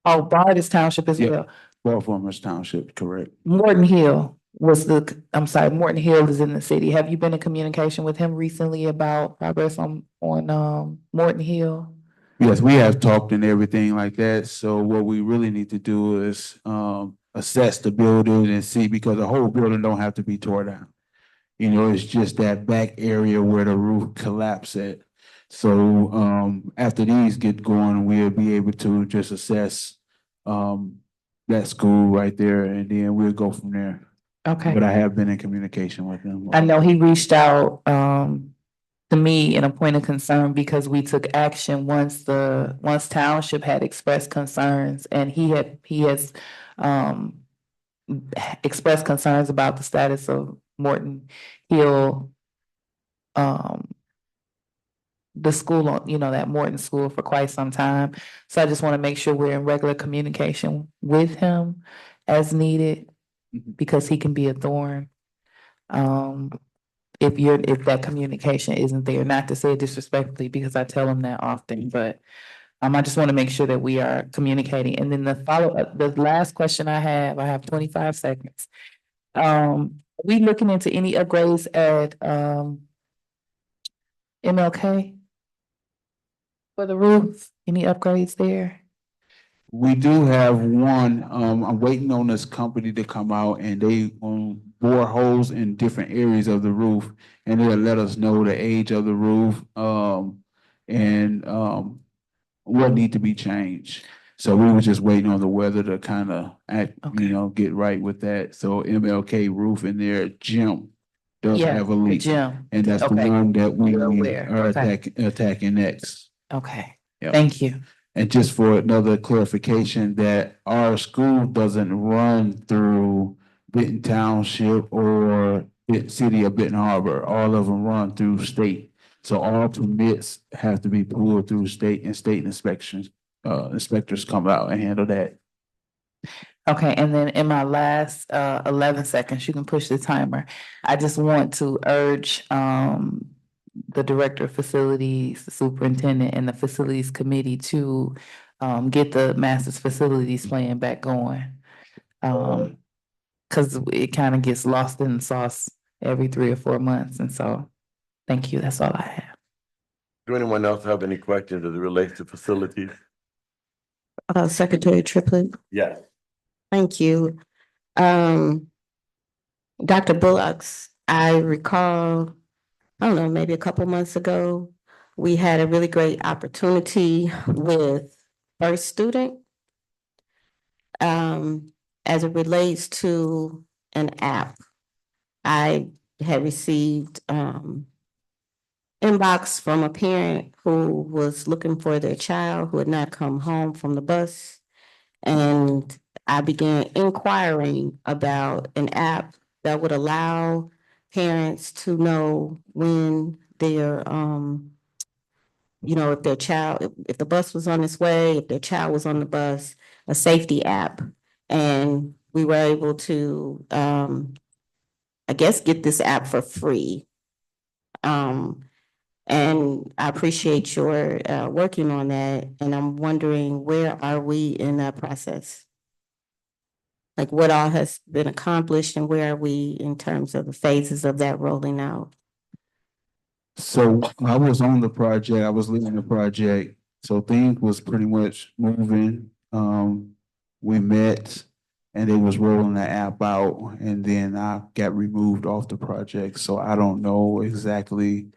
Oh, Bard is Township as Yeah. well. Baltimore's Township, correct. Morton Hill Morton Hill is in the city. Have you been in communication with him recently about progress on Morton Hill? Yes, we have talked and everything like that. So what we really need to do is assess the building and see, because the whole building don't have to be tore down. It's just that back area where the roof collapsed at. So after these get going, we'll be able to just assess that school right there, and then we'll go from there. Okay. But I have been in communication with them. I know he reached out to me in a point of concern because we took action once Township had expressed concerns, and he has expressed concerns about the status of Morton Hill, the school, that Morton school for quite some time. So I just want to make sure we're in regular communication with him as needed, because he can be a thorn. If that communication isn't there, not to say it disrespectfully, because I tell him that often, but I just want to make sure that we are communicating. And then the last question I have 25 seconds. we looking into any upgrades at, MLK? For the roof, any upgrades there? We do have one, I'm waiting on this company to come out and they bore holes in different areas of the roof. And they'll let us know the age of the roof, and, what need to be changed. So we were just waiting on the weather to kind of Okay. get right with that. So MLK roof in their gym does Yeah, have a the leak. gym. And that's the Okay. one that we You're aware. are Okay. attacking next. Okay, Yep. thank you. And just for another clarification, that our school doesn't run through Benton Township or City of Benton Harbor. All of them run through state. So all permits have to be pulled through state, and state inspections, inspectors come out and handle that. Okay, and then in my last 11 seconds, you can push the timer. I just want to urge the director of facilities, the superintendent, and the facilities committee to get the master's facilities plan back going. Because it kind of gets lost in the sauce every 3 or 4 months, and so thank you. That's all I have. Do anyone else have any questions as it relates to facilities? Secretary Triplett, Yes. thank you. Dr. Bullocks, I recall, I don't know, maybe a couple months ago, we had a really great opportunity with first student. As it relates to an app, I had received inbox from a parent who was looking for their child who had not come home from the bus. And I began inquiring about an app that would allow parents to know when their if their child, if the bus was on its way, if their child was on the bus, a safety app. And we were able to I guess get this app for free. And I appreciate your working on that. And I'm wondering, where are we in that process? Like, what all has been accomplished and where are we in terms of the phases of that rolling out? So I was on the project, I was leading the project, so things was pretty much moving. We met and they was rolling the app out, and then I got removed off the project, so I don't know exactly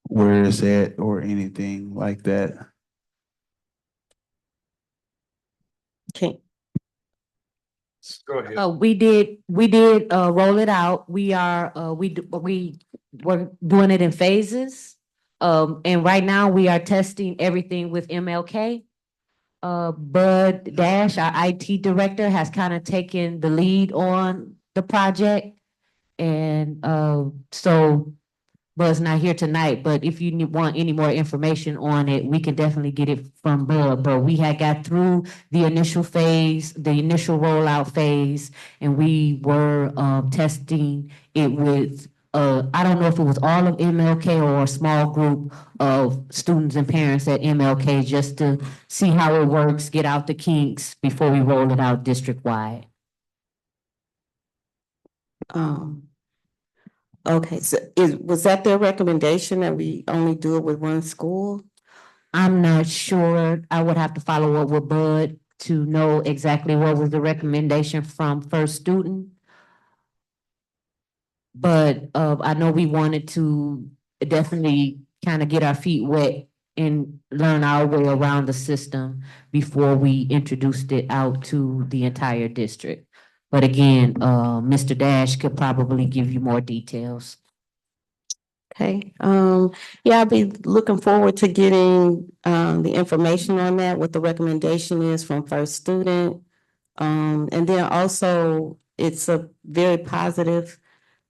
where it's at or anything like that. Okay. Go ahead. We did roll it out. We were doing it in phases. And right now we are testing everything with MLK. Bud Dash, our IT director, has kind of taken the lead on the project. And so Bud's not here tonight, but if you want any more information on it, we can definitely get it from Bud. But we had got through the initial phase, the initial rollout phase, and we were testing it with I don't know if it was all of MLK or a small group of students and parents at MLK, just to see how it works, get out the kinks before we roll it out district-wide. Okay, so was that their recommendation that we only do it with one school? I'm not sure. I would have to follow up with Bud to know exactly what was the recommendation from first student. But I know we wanted to definitely kind of get our feet wet and learn our way around the system before we introduced it out to the entire district. But again, Mr. Dash could probably give you more details. Okay, yeah, I'll be looking forward to getting the information on that, what the recommendation is from first student. And then also, it's a very positive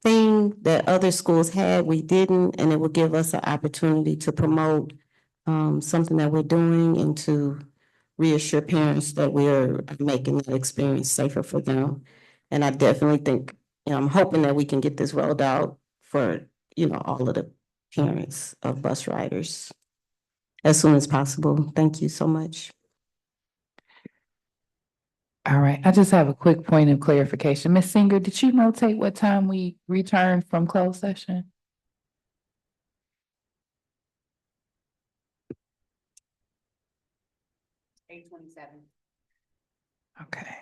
thing that other schools had, we didn't, and it will give us an opportunity to promote something that we're doing and to reassure parents that we're making that experience safer for them. And I definitely think, I'm hoping that we can get this rolled out for, all of the parents of bus riders as soon as possible. Thank you so much. All right, I just have a quick point of clarification. Ms. Singer, did you notate what time we returned from closed session? Okay.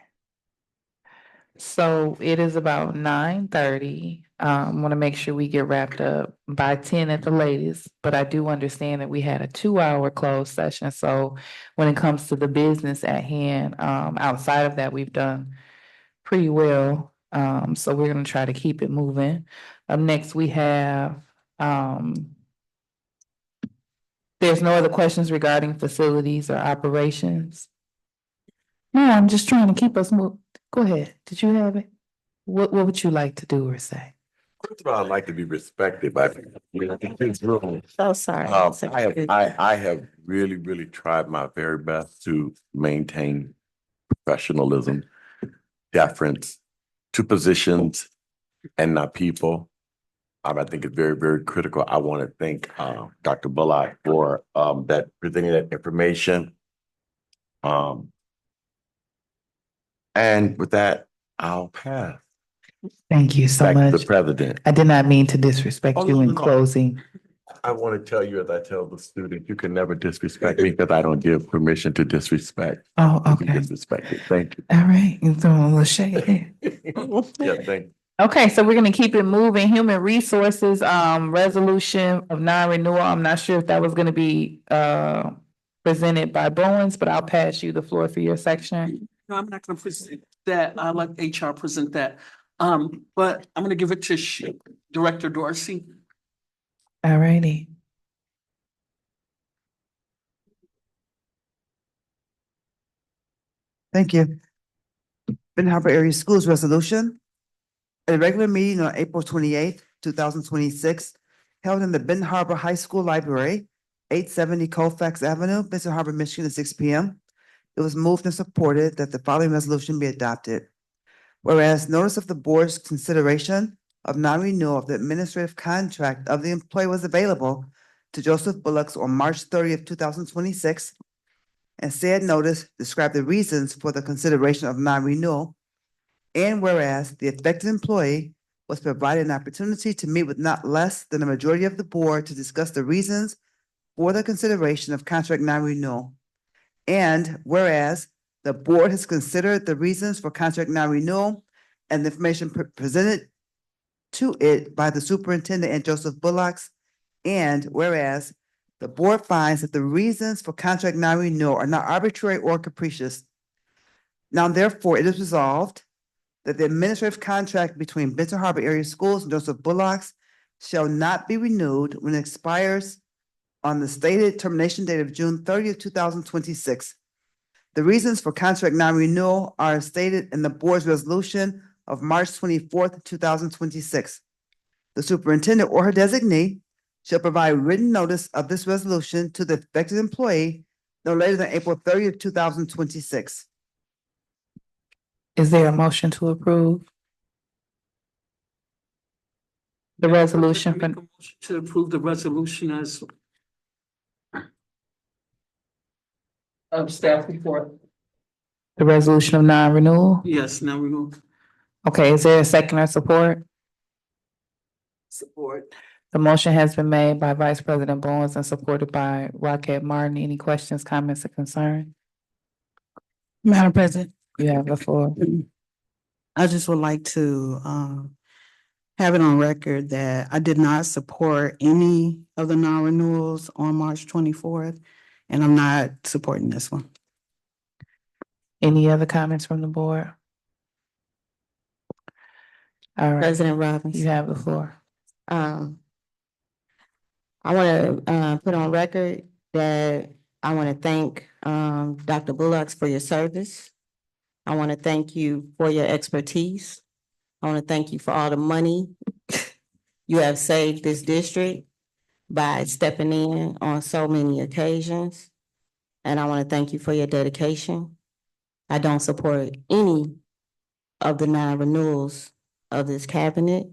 So it is about 9:30. Want to make sure we get wrapped up by 10 at the latest, but I do understand that we had a 2-hour closed session. So when it comes to the business at hand, outside of that, we've done pretty well. So we're gonna try to keep it moving. Next, we have, there's no other questions regarding facilities or operations? No, I'm just trying to keep us move. Go ahead. Did you have it? What would you like to do or say? First of all, I'd like to be respected by this room. So sorry. I have really, really tried my very best to maintain professionalism, deference to positions and not people. I think it's very, very critical. I want to thank Dr. Bullock for that presenting that information. And with that, I'll pass Thank you so back to the much. president. I did not mean to disrespect Oh, you no, in no, no. closing. I want to tell you, as I tell the students, you can never disrespect me because I don't give permission to disrespect. Oh, To be okay. disrespected. Thank you. All right. You're throwing a little shade there. Yeah, thank you. Okay, so we're gonna keep it moving. Human Resources, resolution of non-renewal. I'm not sure if that was gonna be, presented by Bowens, but I'll pass you the floor for your section. No, I'm not gonna present that. I'll let HR present that. But I'm gonna give it to Director Dorsey. All righty. Thank you. Benton Harbor Area Schools Resolution. At a regular meeting on April 28th, 2026, held in the Benton Harbor High School Library, 870 Colfax Avenue, Benton Harbor, Michigan, at 6 p.m. It was moved and supported that the following resolution be adopted. Whereas notice of the board's consideration of non-renewal of the administrative contract of the employee was available to Joseph Bullocks on March 30th, 2026, and said notice described the reasons for the consideration of non-renewal. And whereas the affected employee was provided an opportunity to meet with not less than a majority of the board to discuss the reasons for the consideration of contract non-renewal. And whereas the board has considered the reasons for contract non-renewal and the information presented to it by the superintendent and Joseph Bullocks. And whereas the board finds that the reasons for contract non-renewal are not arbitrary or capricious. Now, therefore, it is resolved that the administrative contract between Benton Harbor Area Schools and Joseph Bullocks shall not be renewed when it expires on the stated termination date of June 30th, 2026. The reasons for contract non-renewal are stated in the board's resolution of March 24th, 2026. The superintendent or her designee shall provide written notice of this resolution to the affected employee no later than April 30th, 2026. Is there a motion to approve? The resolution Make a for, motion to approve the resolution as staff report. the resolution of non-renewal? Yes, now we move. Okay, is there a second or support? Support. The motion has been made by Vice President Bowens and supported by Rocket Martin. Any questions, comments, or concerns? Madam President, You have the floor. I just would like to have it on record that I did not support any of the non-renewals on March 24th, and I'm not supporting this one. Any other comments from the board? All right, President Robbins. you have the floor. I want to put on record that I want to thank Dr. Bullocks for your service. I want to thank you for your expertise. I want to thank you for all the money you have saved this district by stepping in on so many occasions. And I want to thank you for your dedication. I don't support any of the non-renewals of this cabinet.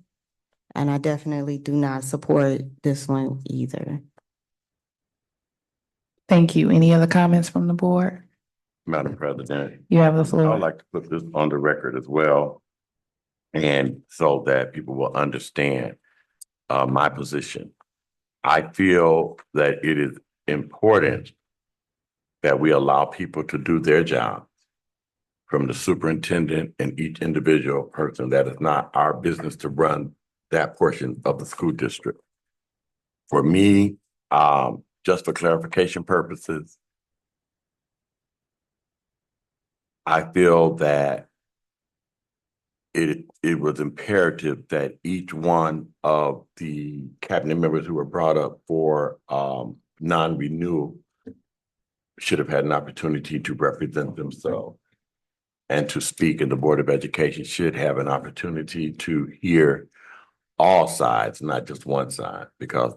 And I definitely do not support this one either. Thank you. Any other comments from the board? Madam President, You have the I would floor. like to put this on the record as well. And so that people will understand my position. I feel that it is important that we allow people to do their job, from the superintendent and each individual person. That is not our business to run that portion of the school district. For me, just for clarification purposes, I feel that it was imperative that each one of the cabinet members who were brought up for non-renewal should have had an opportunity to represent themselves and to speak, and the Board of Education should have an opportunity to hear all sides, not just one side, because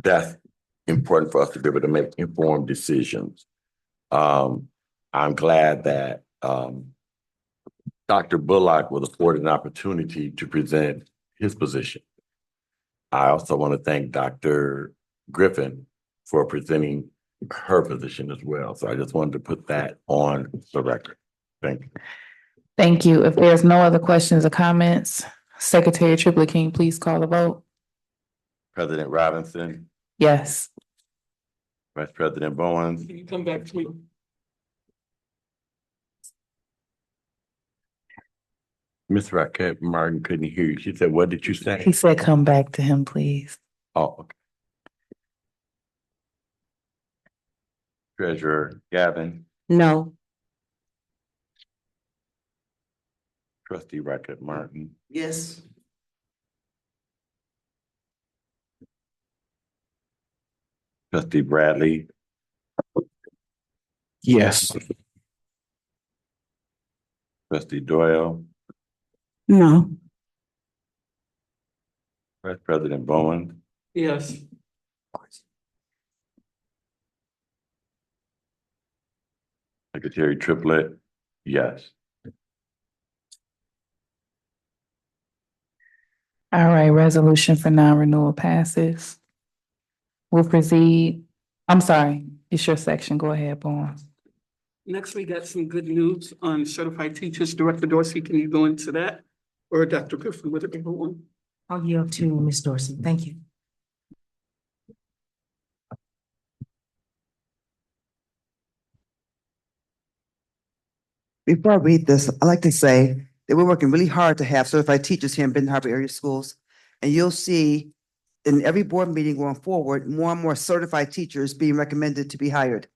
that's important for us to be able to make informed decisions. I'm glad that Dr. Bullock was afforded an opportunity to present his position. I also want to thank Dr. Griffin for presenting her position as well. So I just wanted to put that on the record. Thank you. Thank you. If there's no other questions or comments, Secretary Triplett, can you please call the vote? President Robinson, Yes. Vice President Bowens, Can you come back to me? Ms. Raquette Martin couldn't hear you. She said, what did you say? He said, come back to him, please. Oh, okay. Treasurer Gavin, No. Trustee Raquette Martin, Yes. Trustee Bradley, Yes. Trustee Doyle, No. Vice President Bowen, Yes. Secretary Triplett, yes. All right, resolution for non-renewal passes. We'll proceed. I'm sorry, it's your section. Go ahead, Bowen. Next, we got some good news on certified teachers. Director Dorsey, can you go into that? Or Dr. Griffin, whatever you want. I'll yield to Ms. Dorsey. Thank you. Before I read this, I'd like to say that we're working really hard to have certified teachers here in Benton Harbor area schools. And you'll see in every board meeting going forward, more and more certified teachers being recommended to be hired.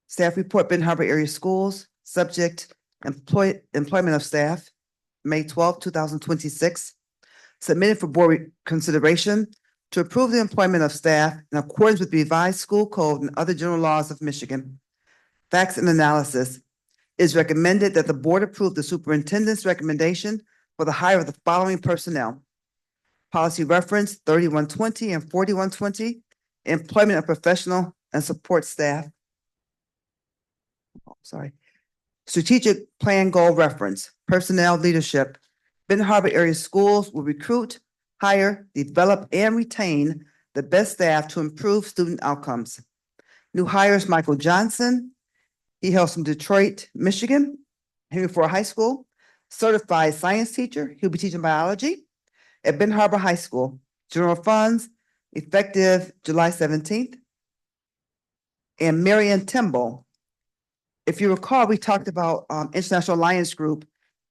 Staff report Benton Harbor area schools, subject employment of staff, May 12, 2026. Submitted for board consideration to approve the employment of staff in accordance with the revised school code and other general laws of Michigan. Facts and analysis. It is recommended that the board approve the superintendent's recommendation for the hire of the following personnel. Policy reference 3120 and 4120, employment of professional and support staff. Sorry. Strategic plan goal reference, personnel leadership. Benton Harbor area schools will recruit, hire, develop, and retain the best staff to improve student outcomes. New hires Michael Johnson. He hails from Detroit, Michigan, Henry Ford High School, certified science teacher. He'll be teaching biology at Benton Harbor High School. General funds, effective July 17th. And Marion Timble. If you recall, we talked about International Alliance Group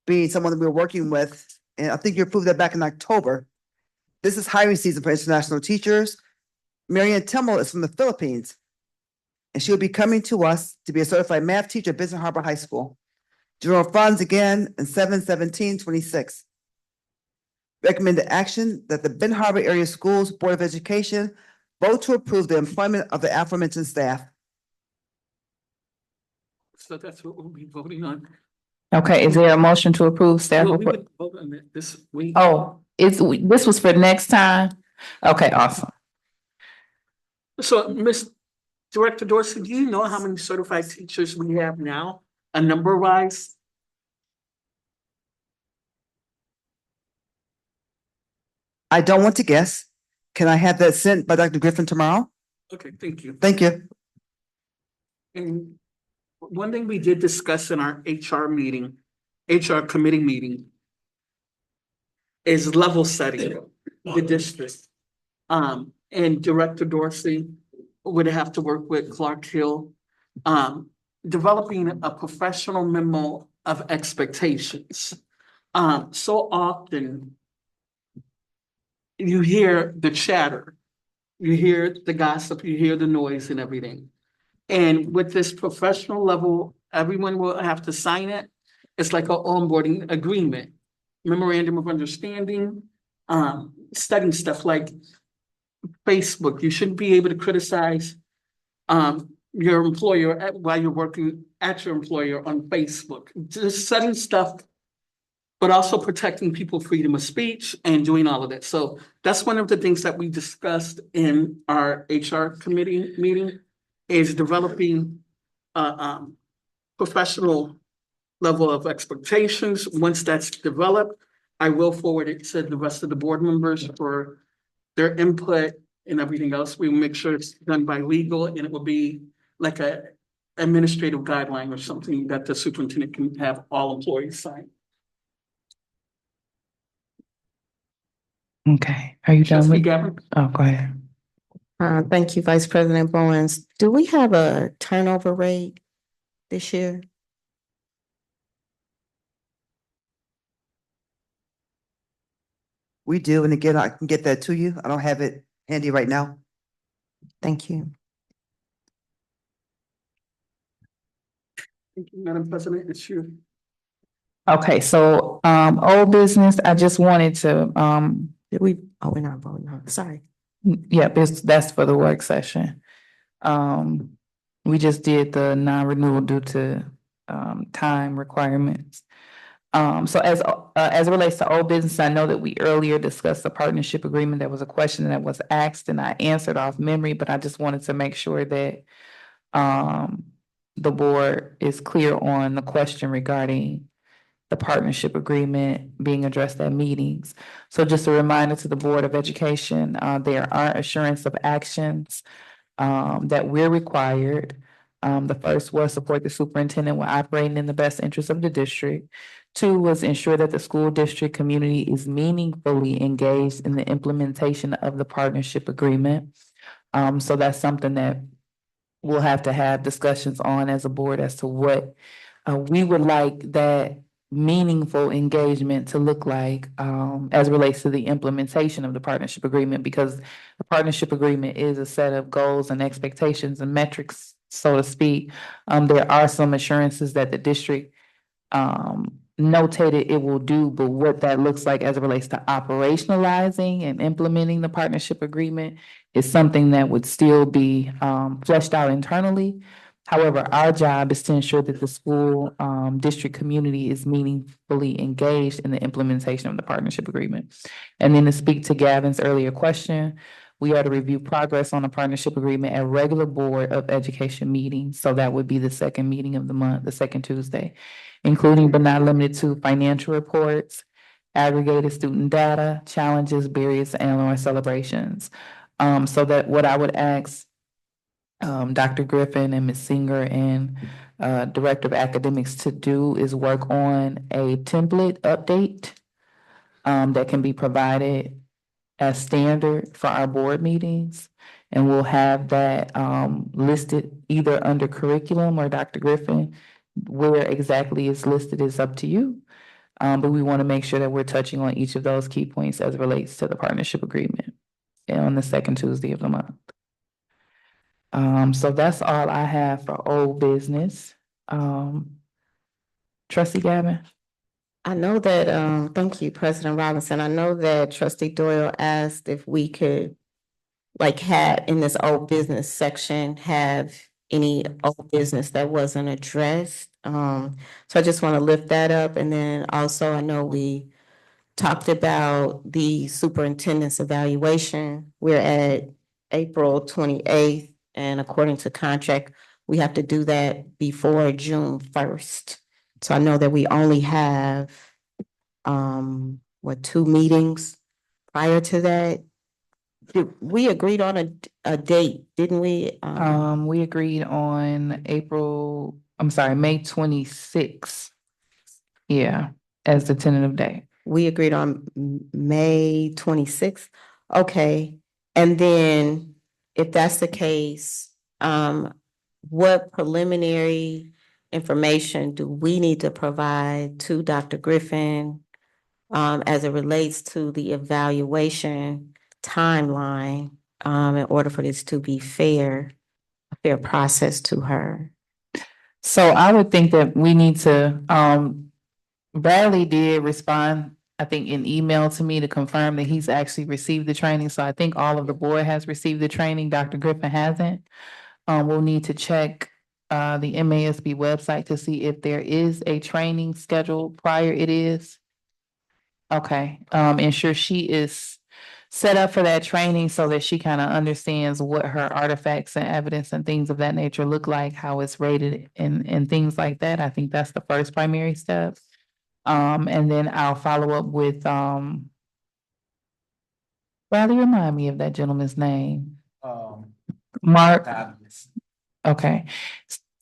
being someone that we were working with, and I think you approved that back in October. This is hiring season for international teachers. Marion Timble is from the Philippines, and she'll be coming to us to be a certified math teacher at Benton Harbor High School. General funds again in 7/17/26. Recommended action that the Benton Harbor Area Schools Board of Education vote to approve the employment of the aforementioned staff. So that's what we'll be voting on. Okay, is there a motion to approve staff Well, we report? would vote on it this week. Oh, this was for next time? Okay, awesome. So, Ms. Director Dorsey, do you know how many certified teachers we have now, a number wise? I don't want to guess. Can I have that sent by Dr. Griffin tomorrow? Okay, thank you. Thank you. And one thing we did discuss in our HR meeting, HR committee meeting, is level setting the district. And Director Dorsey would have to work with Clark Hill, developing a professional memo of expectations. So often you hear the chatter, you hear the gossip, you hear the noise and everything. And with this professional level, everyone will have to sign it. It's like an onboarding agreement, memorandum of understanding, studying stuff like Facebook. You shouldn't be able to criticize your employer while you're working at your employer on Facebook. Just setting stuff, but also protecting people's freedom of speech and doing all of that. So that's one of the things that we discussed in our HR committee meeting, is developing a professional level of expectations. Once that's developed, I will forward it to the rest of the board members for their input and everything else. We will make sure it's done by legal, and it will be like a administrative guideline or something that the superintendent can have all employees sign. Okay, are you done Trustee with? Gavin? Oh, go ahead. Thank you, Vice President Bowens. Do we have a turnover rate this year? We do, and again, I can get that to you. I don't have it handy right now. Thank you. Thank you, Madam President. It's you. Okay, so, old business, I just wanted to, Did we, oh, we're not voting on, sorry. yep, that's for the work session. We just did the non-renewal due to, time requirements. So as it relates to old business, I know that we earlier discussed the partnership agreement. There was a question that was asked and I answered off memory, but I just wanted to make sure that, the board is clear on the question regarding the partnership agreement being addressed at meetings. So just a reminder to the Board of Education, there are assurance of actions that we're required. The first was support the superintendent with operating in the best interest of the district. Two was ensure that the school district community is meaningfully engaged in the implementation of the partnership agreement. So that's something that we'll have to have discussions on as a board as to what we would like that meaningful engagement to look like as it relates to the implementation of the partnership agreement, because the partnership agreement is a set of goals and expectations and metrics, so to speak. There are some assurances that the district notated it will do, but what that looks like as it relates to operationalizing and implementing the partnership agreement is something that would still be fleshed out internally. However, our job is to ensure that the school district community is meaningfully engaged in the implementation of the partnership agreement. And then to speak to Gavin's earlier question, we are to review progress on the partnership agreement at regular Board of Education meetings. So that would be the second meeting of the month, the second Tuesday, including but not limited to financial reports, aggregated student data, challenges, barriers, and/or celebrations. So that what I would ask Dr. Griffin and Ms. Singer and Director of Academics to do is work on a template update that can be provided as standard for our board meetings. And we'll have that listed either under curriculum or Dr. Griffin. Where exactly it's listed is up to you. But we want to make sure that we're touching on each of those key points as it relates to the partnership agreement on the second Tuesday of the month. So that's all I have for old business. Trustee Gavin? I know that, thank you, President Robinson. I know that Trustee Doyle asked if we could, like, have in this old business section, have any old business that wasn't addressed. So I just want to lift that up. And then also, I know we talked about the superintendent's evaluation. We're at April 28th, and according to contract, we have to do that before June 1st. So I know that we only have, 2 meetings prior to that. We agreed on a date, didn't we? We agreed on May 26th. Yeah, as the tentative date. We agreed on May 26th. Okay, and then if that's the case, what preliminary information do we need to provide to Dr. Griffin as it relates to the evaluation timeline, in order for this to be a fair process to her? So I would think that we need to, Bradley did respond, I think, in email to me to confirm that he's actually received the training. So I think all of the board has received the training. Dr. Griffin hasn't. We'll need to check the MASB website to see if there is a training scheduled prior. It is. Okay, ensure she is set up for that training so that she kind of understands what her artifacts and evidence and things of that nature look like, how it's rated and things like that. I think that's the first primary step. And then I'll follow up with, Bradley, remind me of that gentleman's name. Mark. Okay.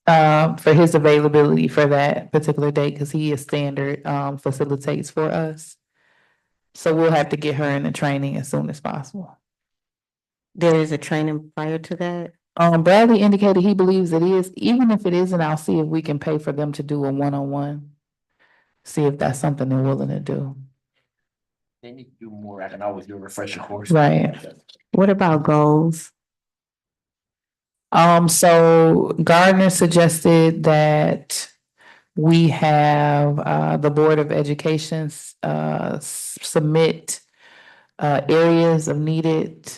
For his availability for that particular date, because he is standard, facilitates for us. So we'll have to get her in the training as soon as possible. There is a training prior to that? Bradley indicated he believes it is, even if it isn't, I'll see if we can pay for them to do a one-on-one. See if that's something they're willing to do. They need to do more. I can always do a refresher course. Right. What about goals? So Gardner suggested that we have, the Board of Education, submit, areas of needed,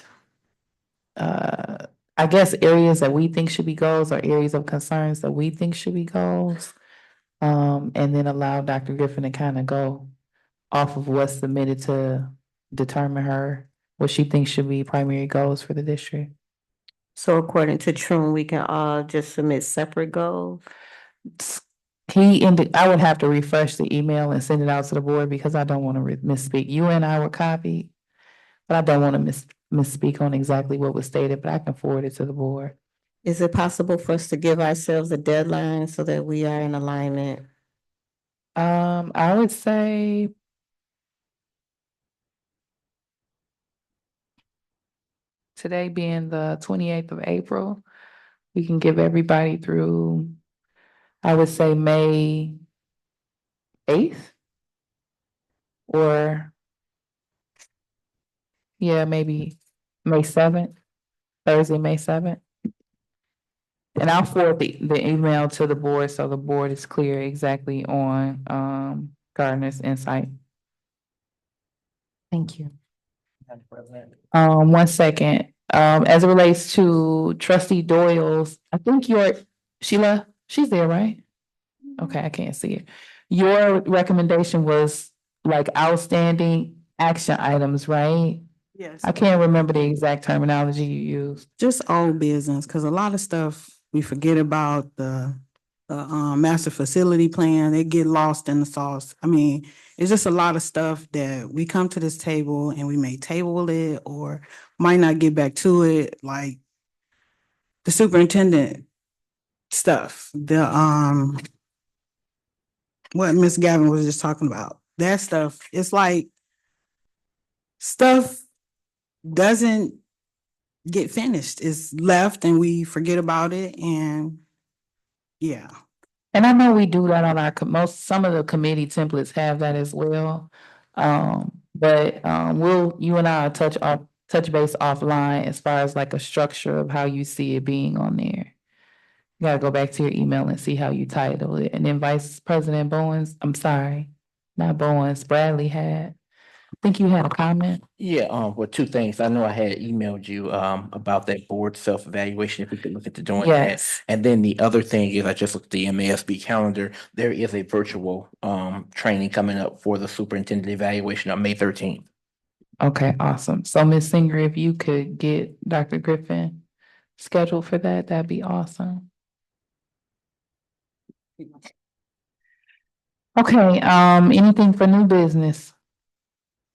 I guess areas that we think should be goals or areas of concerns that we think should be goals. And then allow Dr. Griffin to kind of go off of what's submitted to determine what she thinks should be primary goals for the district. So according to Trune, we can all just submit separate goals? I would have to refresh the email and send it out to the board because I don't want to misspeak. You and I were copied, but I don't want to misspeak on exactly what was stated, but I can forward it to the board. Is it possible for us to give ourselves a deadline so that we are in alignment? I would say today being the 28th of April, we can give everybody through, I would say May 8th. Or, yeah, maybe May 7th, Thursday, May 7th. And I'll forward the email to the board so the board is clear exactly on Gardner's insight. Thank you. 1 second. As it relates to trustee Doyle's, I think Sheila, she's there, right? Okay, I can't see it. Your recommendation was like outstanding action items, right? Yes. I can't remember the exact terminology you used. Just old business, because a lot of stuff we forget about the master facility plan, they get lost in the sauce. I mean, it's just a lot of stuff that we come to this table and we may table it or might not get back to it, like the superintendent stuff, what Miss Gavin was just talking about. That stuff, it's like stuff doesn't get finished. It's left and we forget about it and yeah. And I know we do that on some of the committee templates have that as well. But you and I will touch base offline as far as like a structure of how you see it being on there. You gotta go back to your email and see how you title it. And then Vice President Bradley I think you had a comment. Yeah, well, two things. I know I had emailed you about that board self-evaluation, if we could look into doing that. Yes. And then the other thing is I just looked at the MASB calendar. There is a virtual training coming up for the superintendent evaluation on May 13th. Okay, awesome. So Ms. Singer, if you could get Dr. Griffin scheduled for that, that'd be awesome. Okay, anything for new business?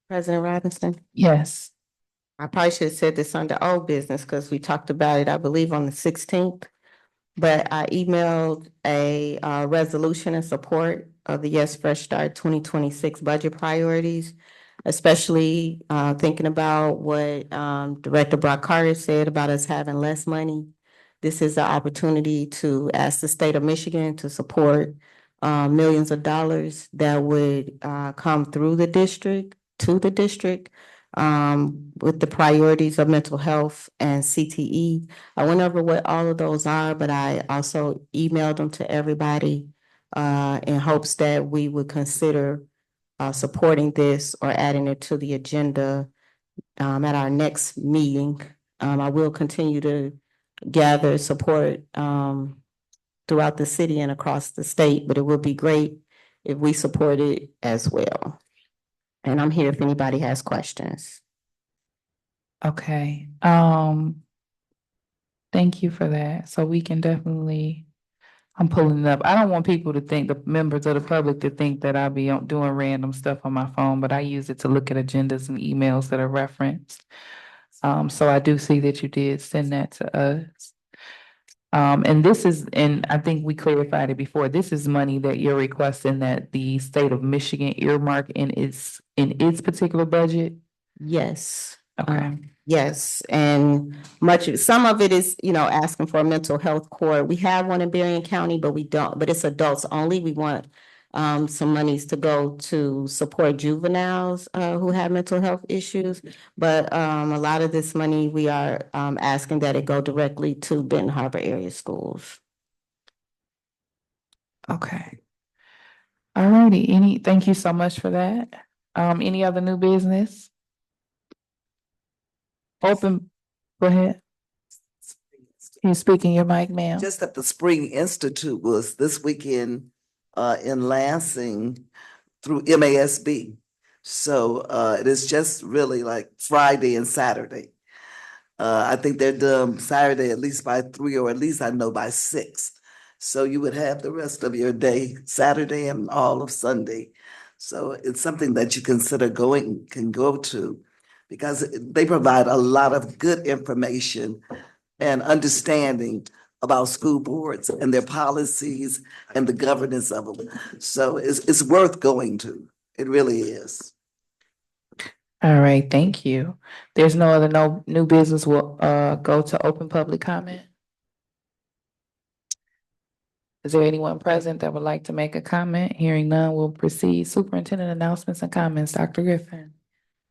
President Robinson? Yes. I probably should have said this under old business because we talked about it, I believe, on the 16th. But I emailed a resolution in support of the Yes Fresh Start 2026 budget priorities, especially thinking about what Director Brock Carter said about us having less money. This is an opportunity to ask the state of Michigan to support millions of dollars that would come through the district, to the district, with the priorities of mental health and CTE. I went over what all of those are, but I also emailed them to everybody in hopes that we would consider supporting this or adding it to the agenda at our next meeting. I will continue to gather support throughout the city and across the state, but it would be great if we support it as well. And I'm here if anybody has questions. Okay, thank you for that. So we can definitely, I'm pulling it up. I don't want people to think, the members of the public to think that I'll be doing random stuff on my phone, but I use it to look at agendas and emails that are referenced. So I do see that you did send that to us. And this is, and I think we clarified it before, this is money that you're requesting that the state of Michigan earmark in its particular budget? Yes. Okay. Yes, and some of it is, asking for a mental health court. We have one in Berrien County, but we don't, but it's adults only. We want some monies to go to support juveniles who have mental health issues. But a lot of this money, we are asking that it go directly to Benton Harbor area schools. Okay. All righty, thank you so much for that. Any other new business? Open, go ahead. You're speaking your mic, ma'am. Just that the Spring Institute was this weekend in Lansing through MASB. So it is just really like Friday and Saturday. I think they're done Saturday at least by 3, or at least I know by 6. So you would have the rest of your day, Saturday and all of Sunday. So it's something that you can go to, because they provide a lot of good information and understanding about school boards and their policies and the governance of them. So it's worth going to. It really is. All right, thank you. There's no other new business. We'll go to open public comment. Is there anyone present that would like to make a comment? Hearing none, we'll proceed. Superintendent announcements and comments, Dr. Griffin.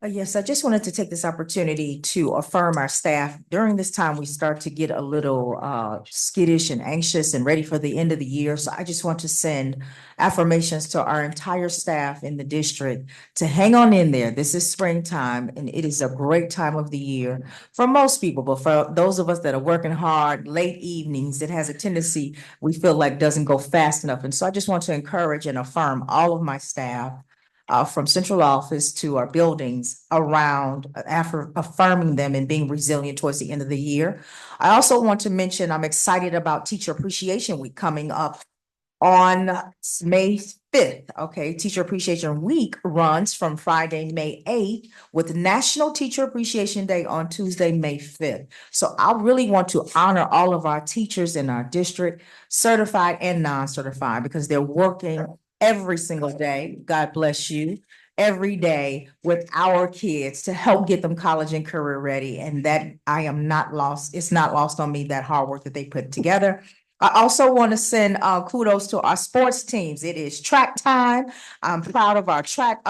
Yes, I just wanted to take this opportunity to affirm our staff. During this time, we start to get a little skittish and anxious and ready for the end of the year. So I just want to send affirmations to our entire staff in the district to hang on in there. This is springtime and it is a great time of the year for most people, but for those of us that are working hard, late evenings, it has a tendency we feel like doesn't go fast enough. And so I just want to encourage and affirm all of my staff from central office to our buildings around affirming them and being resilient towards the end of the year. I also want to mention, I'm excited about Teacher Appreciation Week coming up on May 5th. Okay, Teacher Appreciation Week runs from Friday, May 8th, with National Teacher Appreciation Day on Tuesday, May 5th. So I really want to honor all of our teachers in our district, certified and non-certified, because they're working every single day. God bless you. Every day with our kids to help get them college and career ready. And that I am not lost. It's not lost on me, that hard work that they put together. I also want to send kudos to our sports teams. It is track time. I'm proud of our track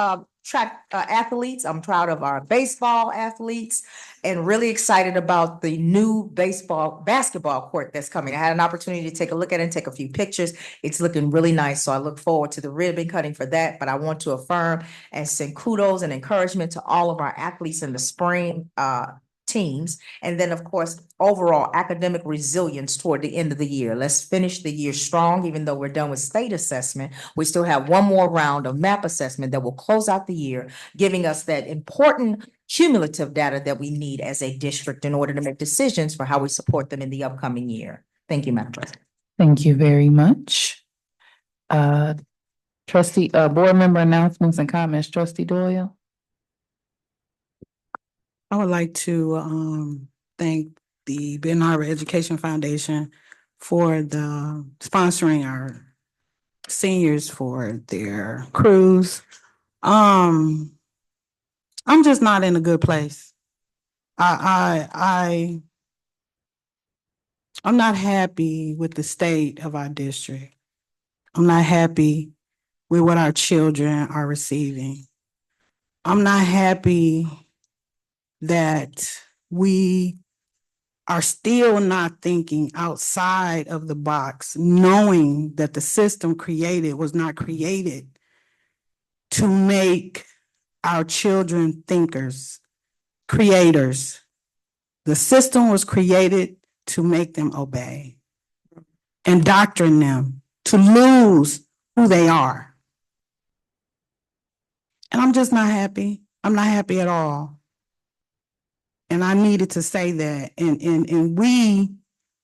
athletes. I'm proud of our baseball athletes, and really excited about the new basketball court that's coming. I had an opportunity to take a look at it and take a few pictures. It's looking really nice. So I look forward to the ribbon cutting for that. But I want to affirm and send kudos and encouragement to all of our athletes in the spring teams. And then, of course, overall academic resilience toward the end of the year. Let's finish the year strong. Even though we're done with state assessment, we still have one more round of MAP assessment that will close out the year, giving us that important cumulative data that we need as a district in order to make decisions for how we support them in the upcoming year. Thank you, Madam President. Thank you very much. Board member announcements and comments, Trustee Doyle. I would like to thank the Ben Harbor Education Foundation for the sponsoring our seniors for their cruise. I'm just not in a good place. I'm not happy with the state of our district. I'm not happy with what our children are receiving. I'm not happy that we are still not thinking outside of the box, knowing that the system created was not created to make our children thinkers, creators. The system was created to make them obey, indoctrinate them to lose who they are. And I'm just not happy. I'm not happy at all. And I needed to say that. And we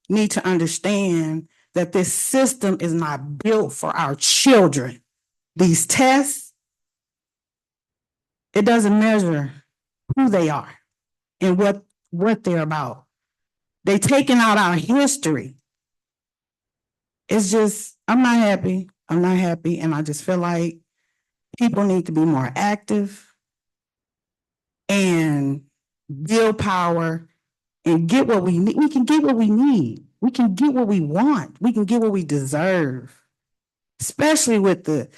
need to understand that this system is not built for our children. These tests, it doesn't measure who they are and what they're about. They taking out our history. It's just, I'm not happy. I'm not happy. And I just feel like people need to be more active and build power and get what we need. We can get what we need. We can get what we want. We can get what we deserve, especially with the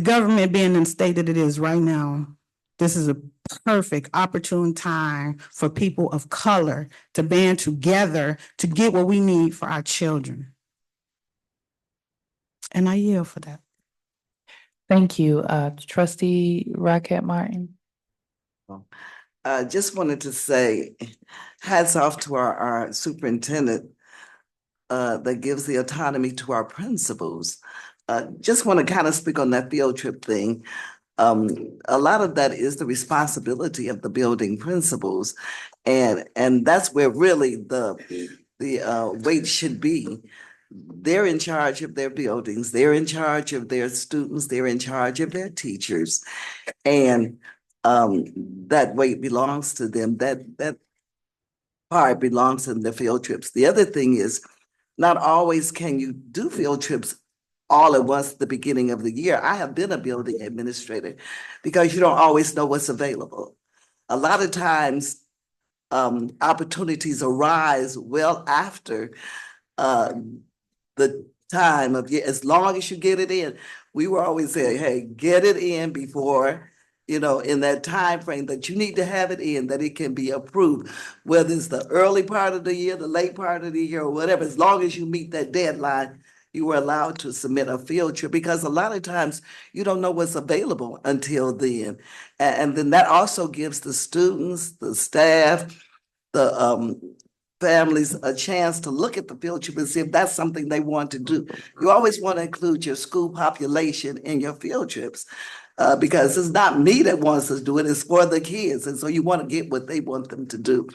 government being in the state that it is right now. This is a perfect opportune time for people of color to band together to get what we need for our children. And I yield for that. Thank you. Trustee Rocket Martin. I just wanted to say, hats off to our superintendent that gives the autonomy to our principals. Just want to kind of speak on that field trip thing. A lot of that is the responsibility of the building principals, and that's where really the weight should be. They're in charge of their buildings. They're in charge of their students. They're in charge of their teachers, and that weight belongs to them. That part belongs to the field trips. The other thing is, not always can you do field trips all at once at the beginning of the year. I have been a building administrator because you don't always know what's available. A lot of times, opportunities arise well after the time of year, as long as you get it in. We were always saying, hey, get it in before, in that time frame that you need to have it in, that it can be approved, whether it's the early part of the year, the late part of the year, or whatever. As long as you meet that deadline, you were allowed to submit a field trip, because a lot of times you don't know what's available until then. And then that also gives the students, the staff, the families a chance to look at the field trip and see if that's something they want to do. You always want to include your school population in your field trips, because it's not me that wants to do it, it's for the kids. And so you want to get what they want them to do.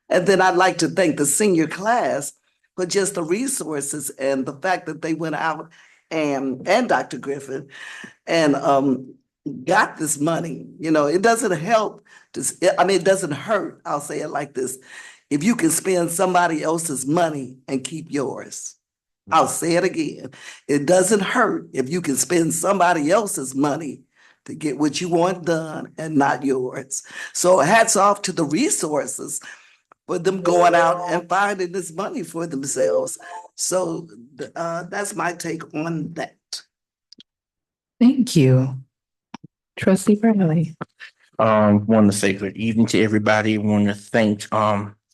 And then I'd like to thank the senior class for just the resources and the fact that they went out and Dr. Griffin and got this money. It doesn't help. It doesn't hurt. I'll say it like this. If you can spend somebody else's money and keep yours. I'll say it again. It doesn't hurt if you can spend somebody else's money to get what you want done and not yours. So hats off to the resources for them going out and finding this money for themselves. So that's my take on that. Thank you. Trustee Bradley. Want to say good evening to everybody. Want to thank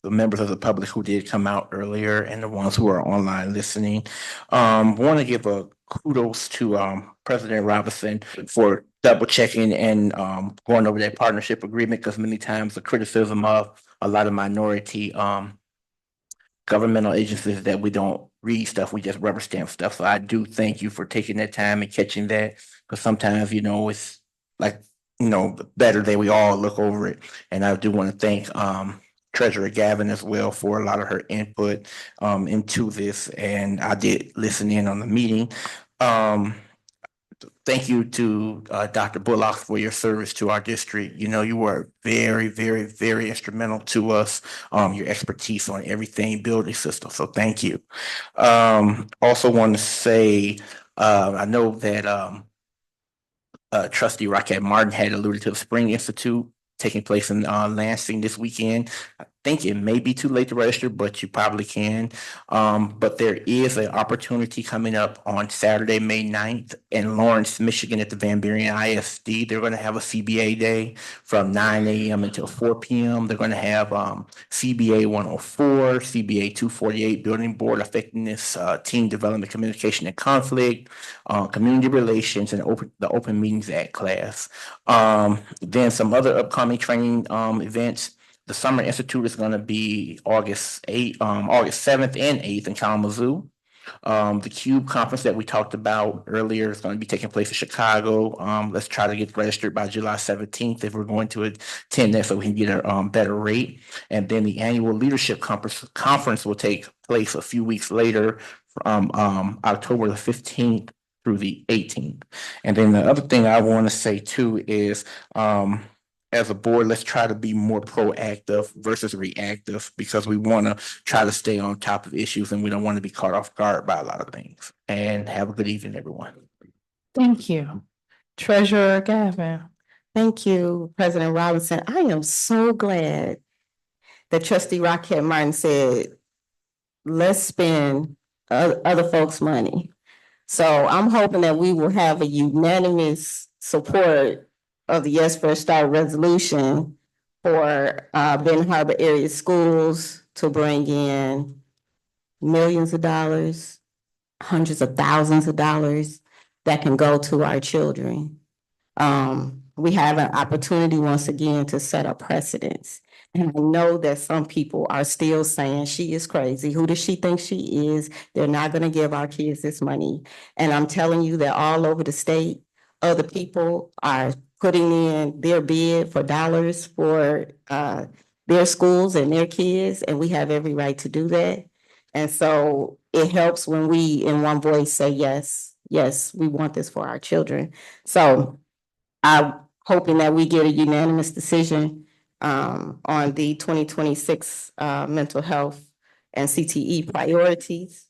the members of the public who did come out earlier and the ones who are online listening. Want to give a kudos to President Robinson for double checking and going over that partnership agreement, because many times the criticism of a lot of minority governmental agencies that we don't read stuff, we just rubber stamp stuff. So I do thank you for taking that time and catching that, because sometimes, it's like, better that we all look over it. And I do want to thank Treasurer Gavin as well for a lot of her input into this. And I did listen in on the meeting. Thank thank you to Dr. Bullock for your service to our district. You know, you were very, very, very instrumental to us. Your expertise on everything building system. So thank you. Also want to say, I know that Trustee Rocket Martin had alluded to the Spring Institute taking place in Lansing this weekend. I think it may be too late to register, but you probably can. But there is an opportunity coming up on Saturday, May 9th in Lawrence, Michigan at the Van Buren ISD. They're going to have a CBA day from 9 a.m. until 4 p.m. They're going to have CBA 104, CBA 248, Building Board Effectiveness, Team Development, Communication and Conflict, Community Relations, and the Open Meetings Act class. Then some other upcoming training events. The Summer Institute is going to be August 7th and 8th in Kalamazoo. The CUBE conference that we talked about earlier is going to be taking place in Chicago. Let's try to get registered by July 17th if we're going to attend that so we can get a better rate. And then the annual leadership conference will take place a few weeks later from October the 15th through the 18th. And then the other thing I want to say too is as a board, let's try to be more proactive versus reactive because we want to try to stay on top of issues and we don't want to be caught off guard by a lot of things. And have a good evening, everyone. Thank you. Treasurer Gavin. Thank you, President Robinson. I am so glad that Trustee Rocket Martin said, let's spend other folks' money. So I'm hoping that we will have a unanimous support of the Yes First Start resolution for Benton Harbor area schools to bring in millions of dollars, hundreds of thousands of dollars that can go to our children. We have an opportunity once again to set a precedence. And I know that some people are still saying she is crazy. Who does she think she is? They're not going to give our kids this money. And I'm telling you that all over the state, other people are putting in their bid for dollars for their schools and their kids, and we have every right to do that. And so it helps when we in one voice say, yes, yes, we want this for our children. So I'm hoping that we get a unanimous decision on the 2026 mental health and CTE priorities.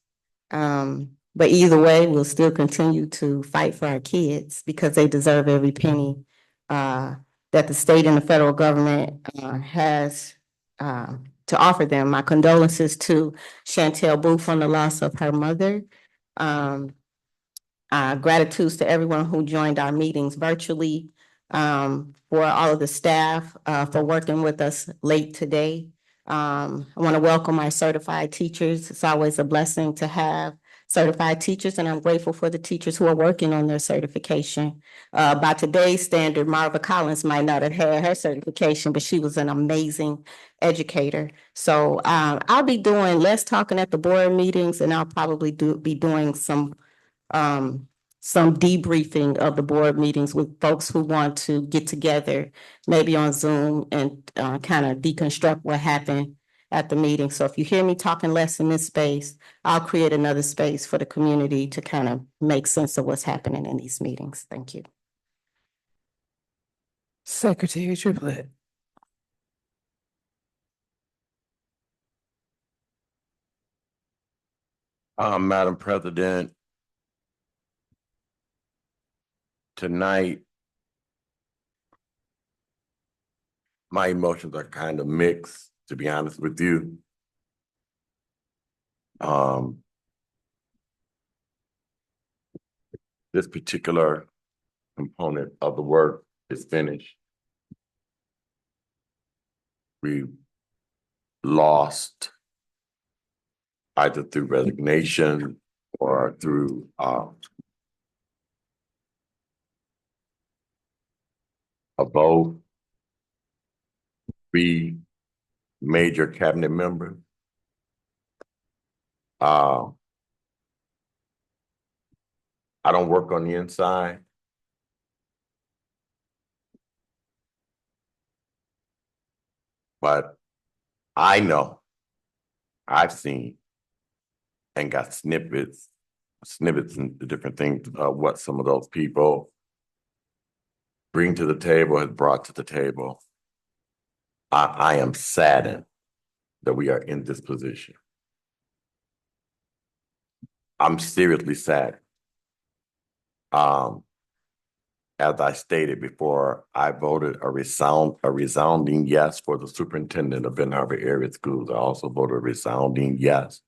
But either way, we'll still continue to fight for our kids because they deserve every penny that the state and the federal government has to offer them. My condolences to Chantel Booth on the loss of her mother. Gratitude to everyone who joined our meetings virtually, for all of the staff, for working with us late today. I want to welcome our certified teachers. It's always a blessing to have certified teachers, and I'm grateful for the teachers who are working on their certification. By today's standard, Marva Collins might not have had her certification, but she was an amazing educator. So I'll be doing less talking at the board meetings, and I'll probably be doing some debriefing of the board meetings with folks who want to get together, maybe on Zoom, and kind of deconstruct what happened at the meeting. So if you hear me talking less in this space, I'll create another space for the community to kind of make sense of what's happening in these meetings. Thank you. Secretary Triplett. Madam President, tonight, my emotions are kind of mixed, to be honest with you. This particular component of the work is finished. We lost either through resignation or through a vote, 3 major cabinet members. I don't work on the inside. But I know, I've seen and got snippets snippets and the different things, what some of those people bring to the table, has brought to the table. I am saddened that we are in this position. I'm seriously sad. As I stated before, I voted a resounding yes for the superintendent of Ben Harbor Area Schools. I also voted a resounding yes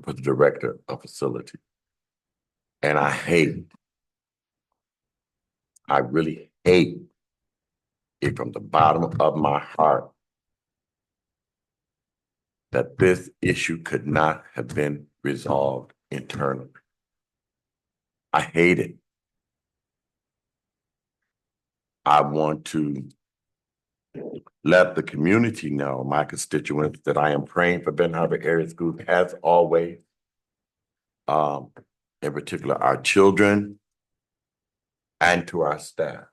for the director of facility. And I really hate it from the bottom of my heart that this issue could not have been resolved internally. I hate it. I want to let the community know, my constituents, that I am praying for Ben Harbor Area Schools as always. In particular, our children and to our staff.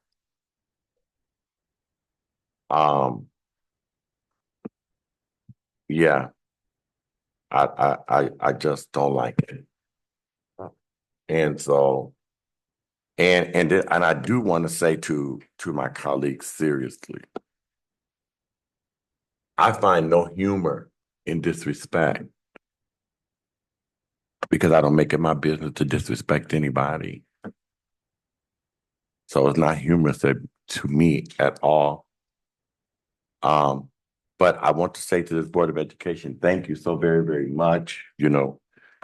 Yeah, I just don't like it. And so, and I do want to say to my colleagues seriously, I find no humor in disrespect because I don't make it my business to disrespect anybody. So it's not humorous to me at all. But I want to say to this Board of Education, thank you so very, very much. You know,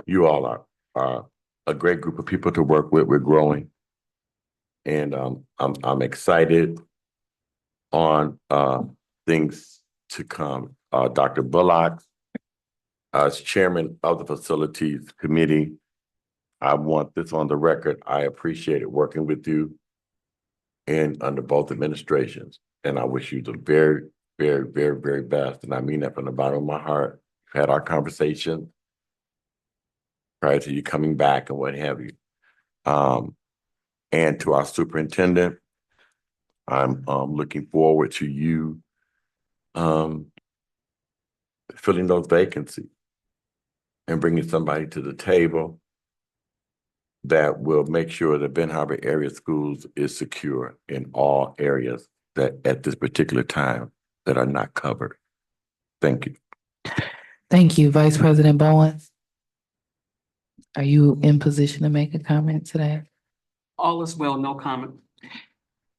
you all are a great group of people to work with. We're growing. And I'm excited on things to come. Dr. Bullock, as chairman of the facilities committee, I want this on the record. I appreciated working with you and under both administrations. And I wish you the very, very, very, very best. And I mean that from the bottom of my heart. We've had our conversation prior to you coming back and what have you. And to our superintendent, I'm looking forward to you filling those vacancies and bringing somebody to the table that will make sure that Ben Harbor Area Schools is secure in all areas that at this particular time that are not covered. Thank you. Thank you, Vice President Bowens. Are you in position to make a comment today? All is well, no comment.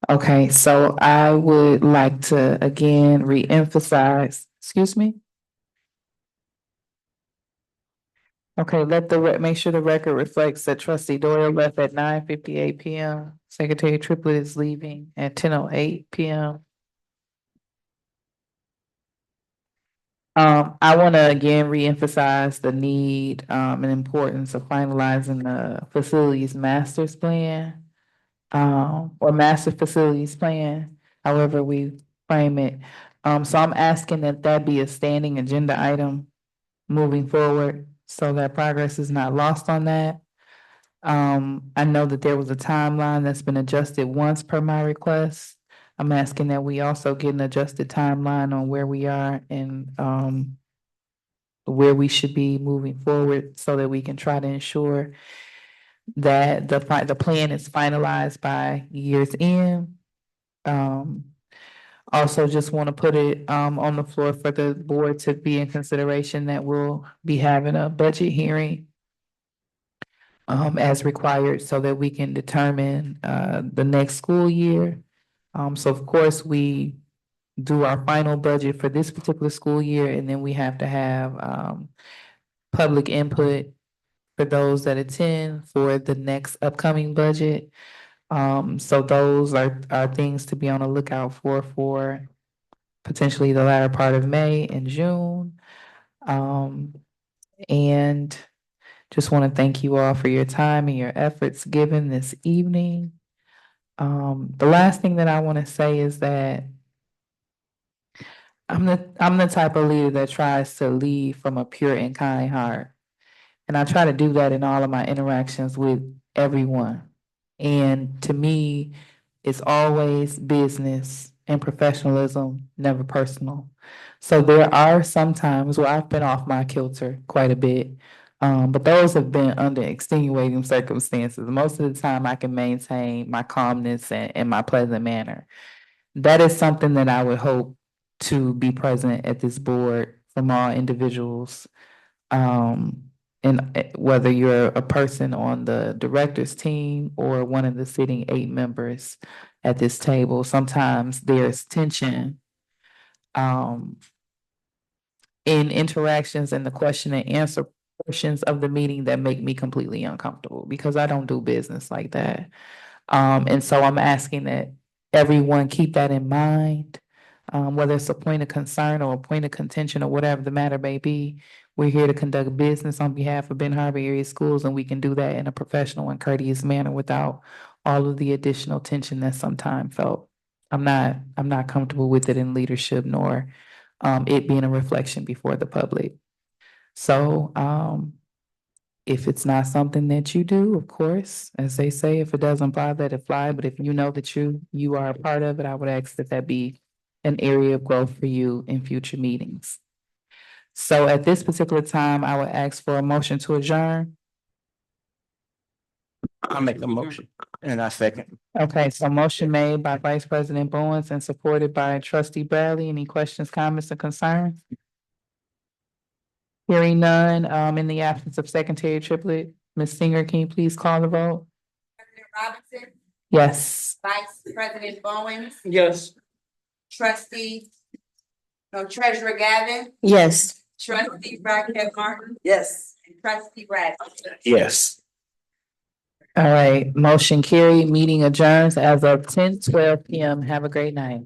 Okay, so I would like to again reemphasize, excuse me? Okay, make sure the record reflects that trustee Doyle left at 9:58 PM. Secretary Triplett is leaving at 10:08 PM. I want to again reemphasize the need and importance of finalizing the facilities master's plan or master facilities plan, however we frame it. So I'm asking that that be a standing agenda item moving forward so that progress is not lost on that. I know that there was a timeline that's been adjusted once per my request. I'm asking that we also get an adjusted timeline on where we are and where we should be moving forward so that we can try to ensure that the plan is finalized by year's end. Also just want to put it on the floor for the board to be in consideration that we'll be having a budget hearing as required so that we can determine the next school year. So of course, we do our final budget for this particular school year, and then we have to have public input for those that attend for the next upcoming budget. So those are things to be on the lookout for potentially the latter part of May and June. And just want to thank you all for your time and your efforts given this evening. The last thing that I want to say is that I'm the type of leader that tries to lead from a pure and kind heart. And I try to do that in all of my interactions with everyone. And to me, it's always business and professionalism, never personal. So there are some times where I've been off my kilter quite a bit. But those have been under extenuating circumstances. Most of the time I can maintain my calmness and my pleasant manner. That is something that I would hope to be present at this board from all individuals. And whether you're a person on the director's team or one of the sitting 8 members at this table, sometimes there's tension um in interactions and the question and answer portions of the meeting that make me completely uncomfortable because I don't do business like that. And so I'm asking that everyone keep that in mind. Whether it's a point of concern or a point of contention or whatever the matter may be, we're here to conduct business on behalf of Ben Harbor area schools, and we can do that in a professional and courteous manner without all of the additional tension that's sometimes felt. I'm not comfortable with it in leadership nor it being a reflection before the public. So, if it's not something that you do, of course, as they say, if it doesn't fly, let it fly. But if you know that you are a part of it, I would ask that that be an area of growth for you in future meetings. So at this particular time, I would ask for a motion to adjourn. I'll make a motion and I second. Okay, so motion made by Vice President Bowens and supported by Trustee Bradley. Any questions, comments, or concerns? Hearing none, in the absence of Secretary Triplett, Ms. Singer, can you please call the vote? President Robinson, Yes. Vice President Bowens, Yes. Treasurer Gavin, Yes. Trustee Rocket Martin, Yes. and Trustee Bradley. Yes. All right, motion carried, meeting adjourns as of 10:12 PM. Have a great night.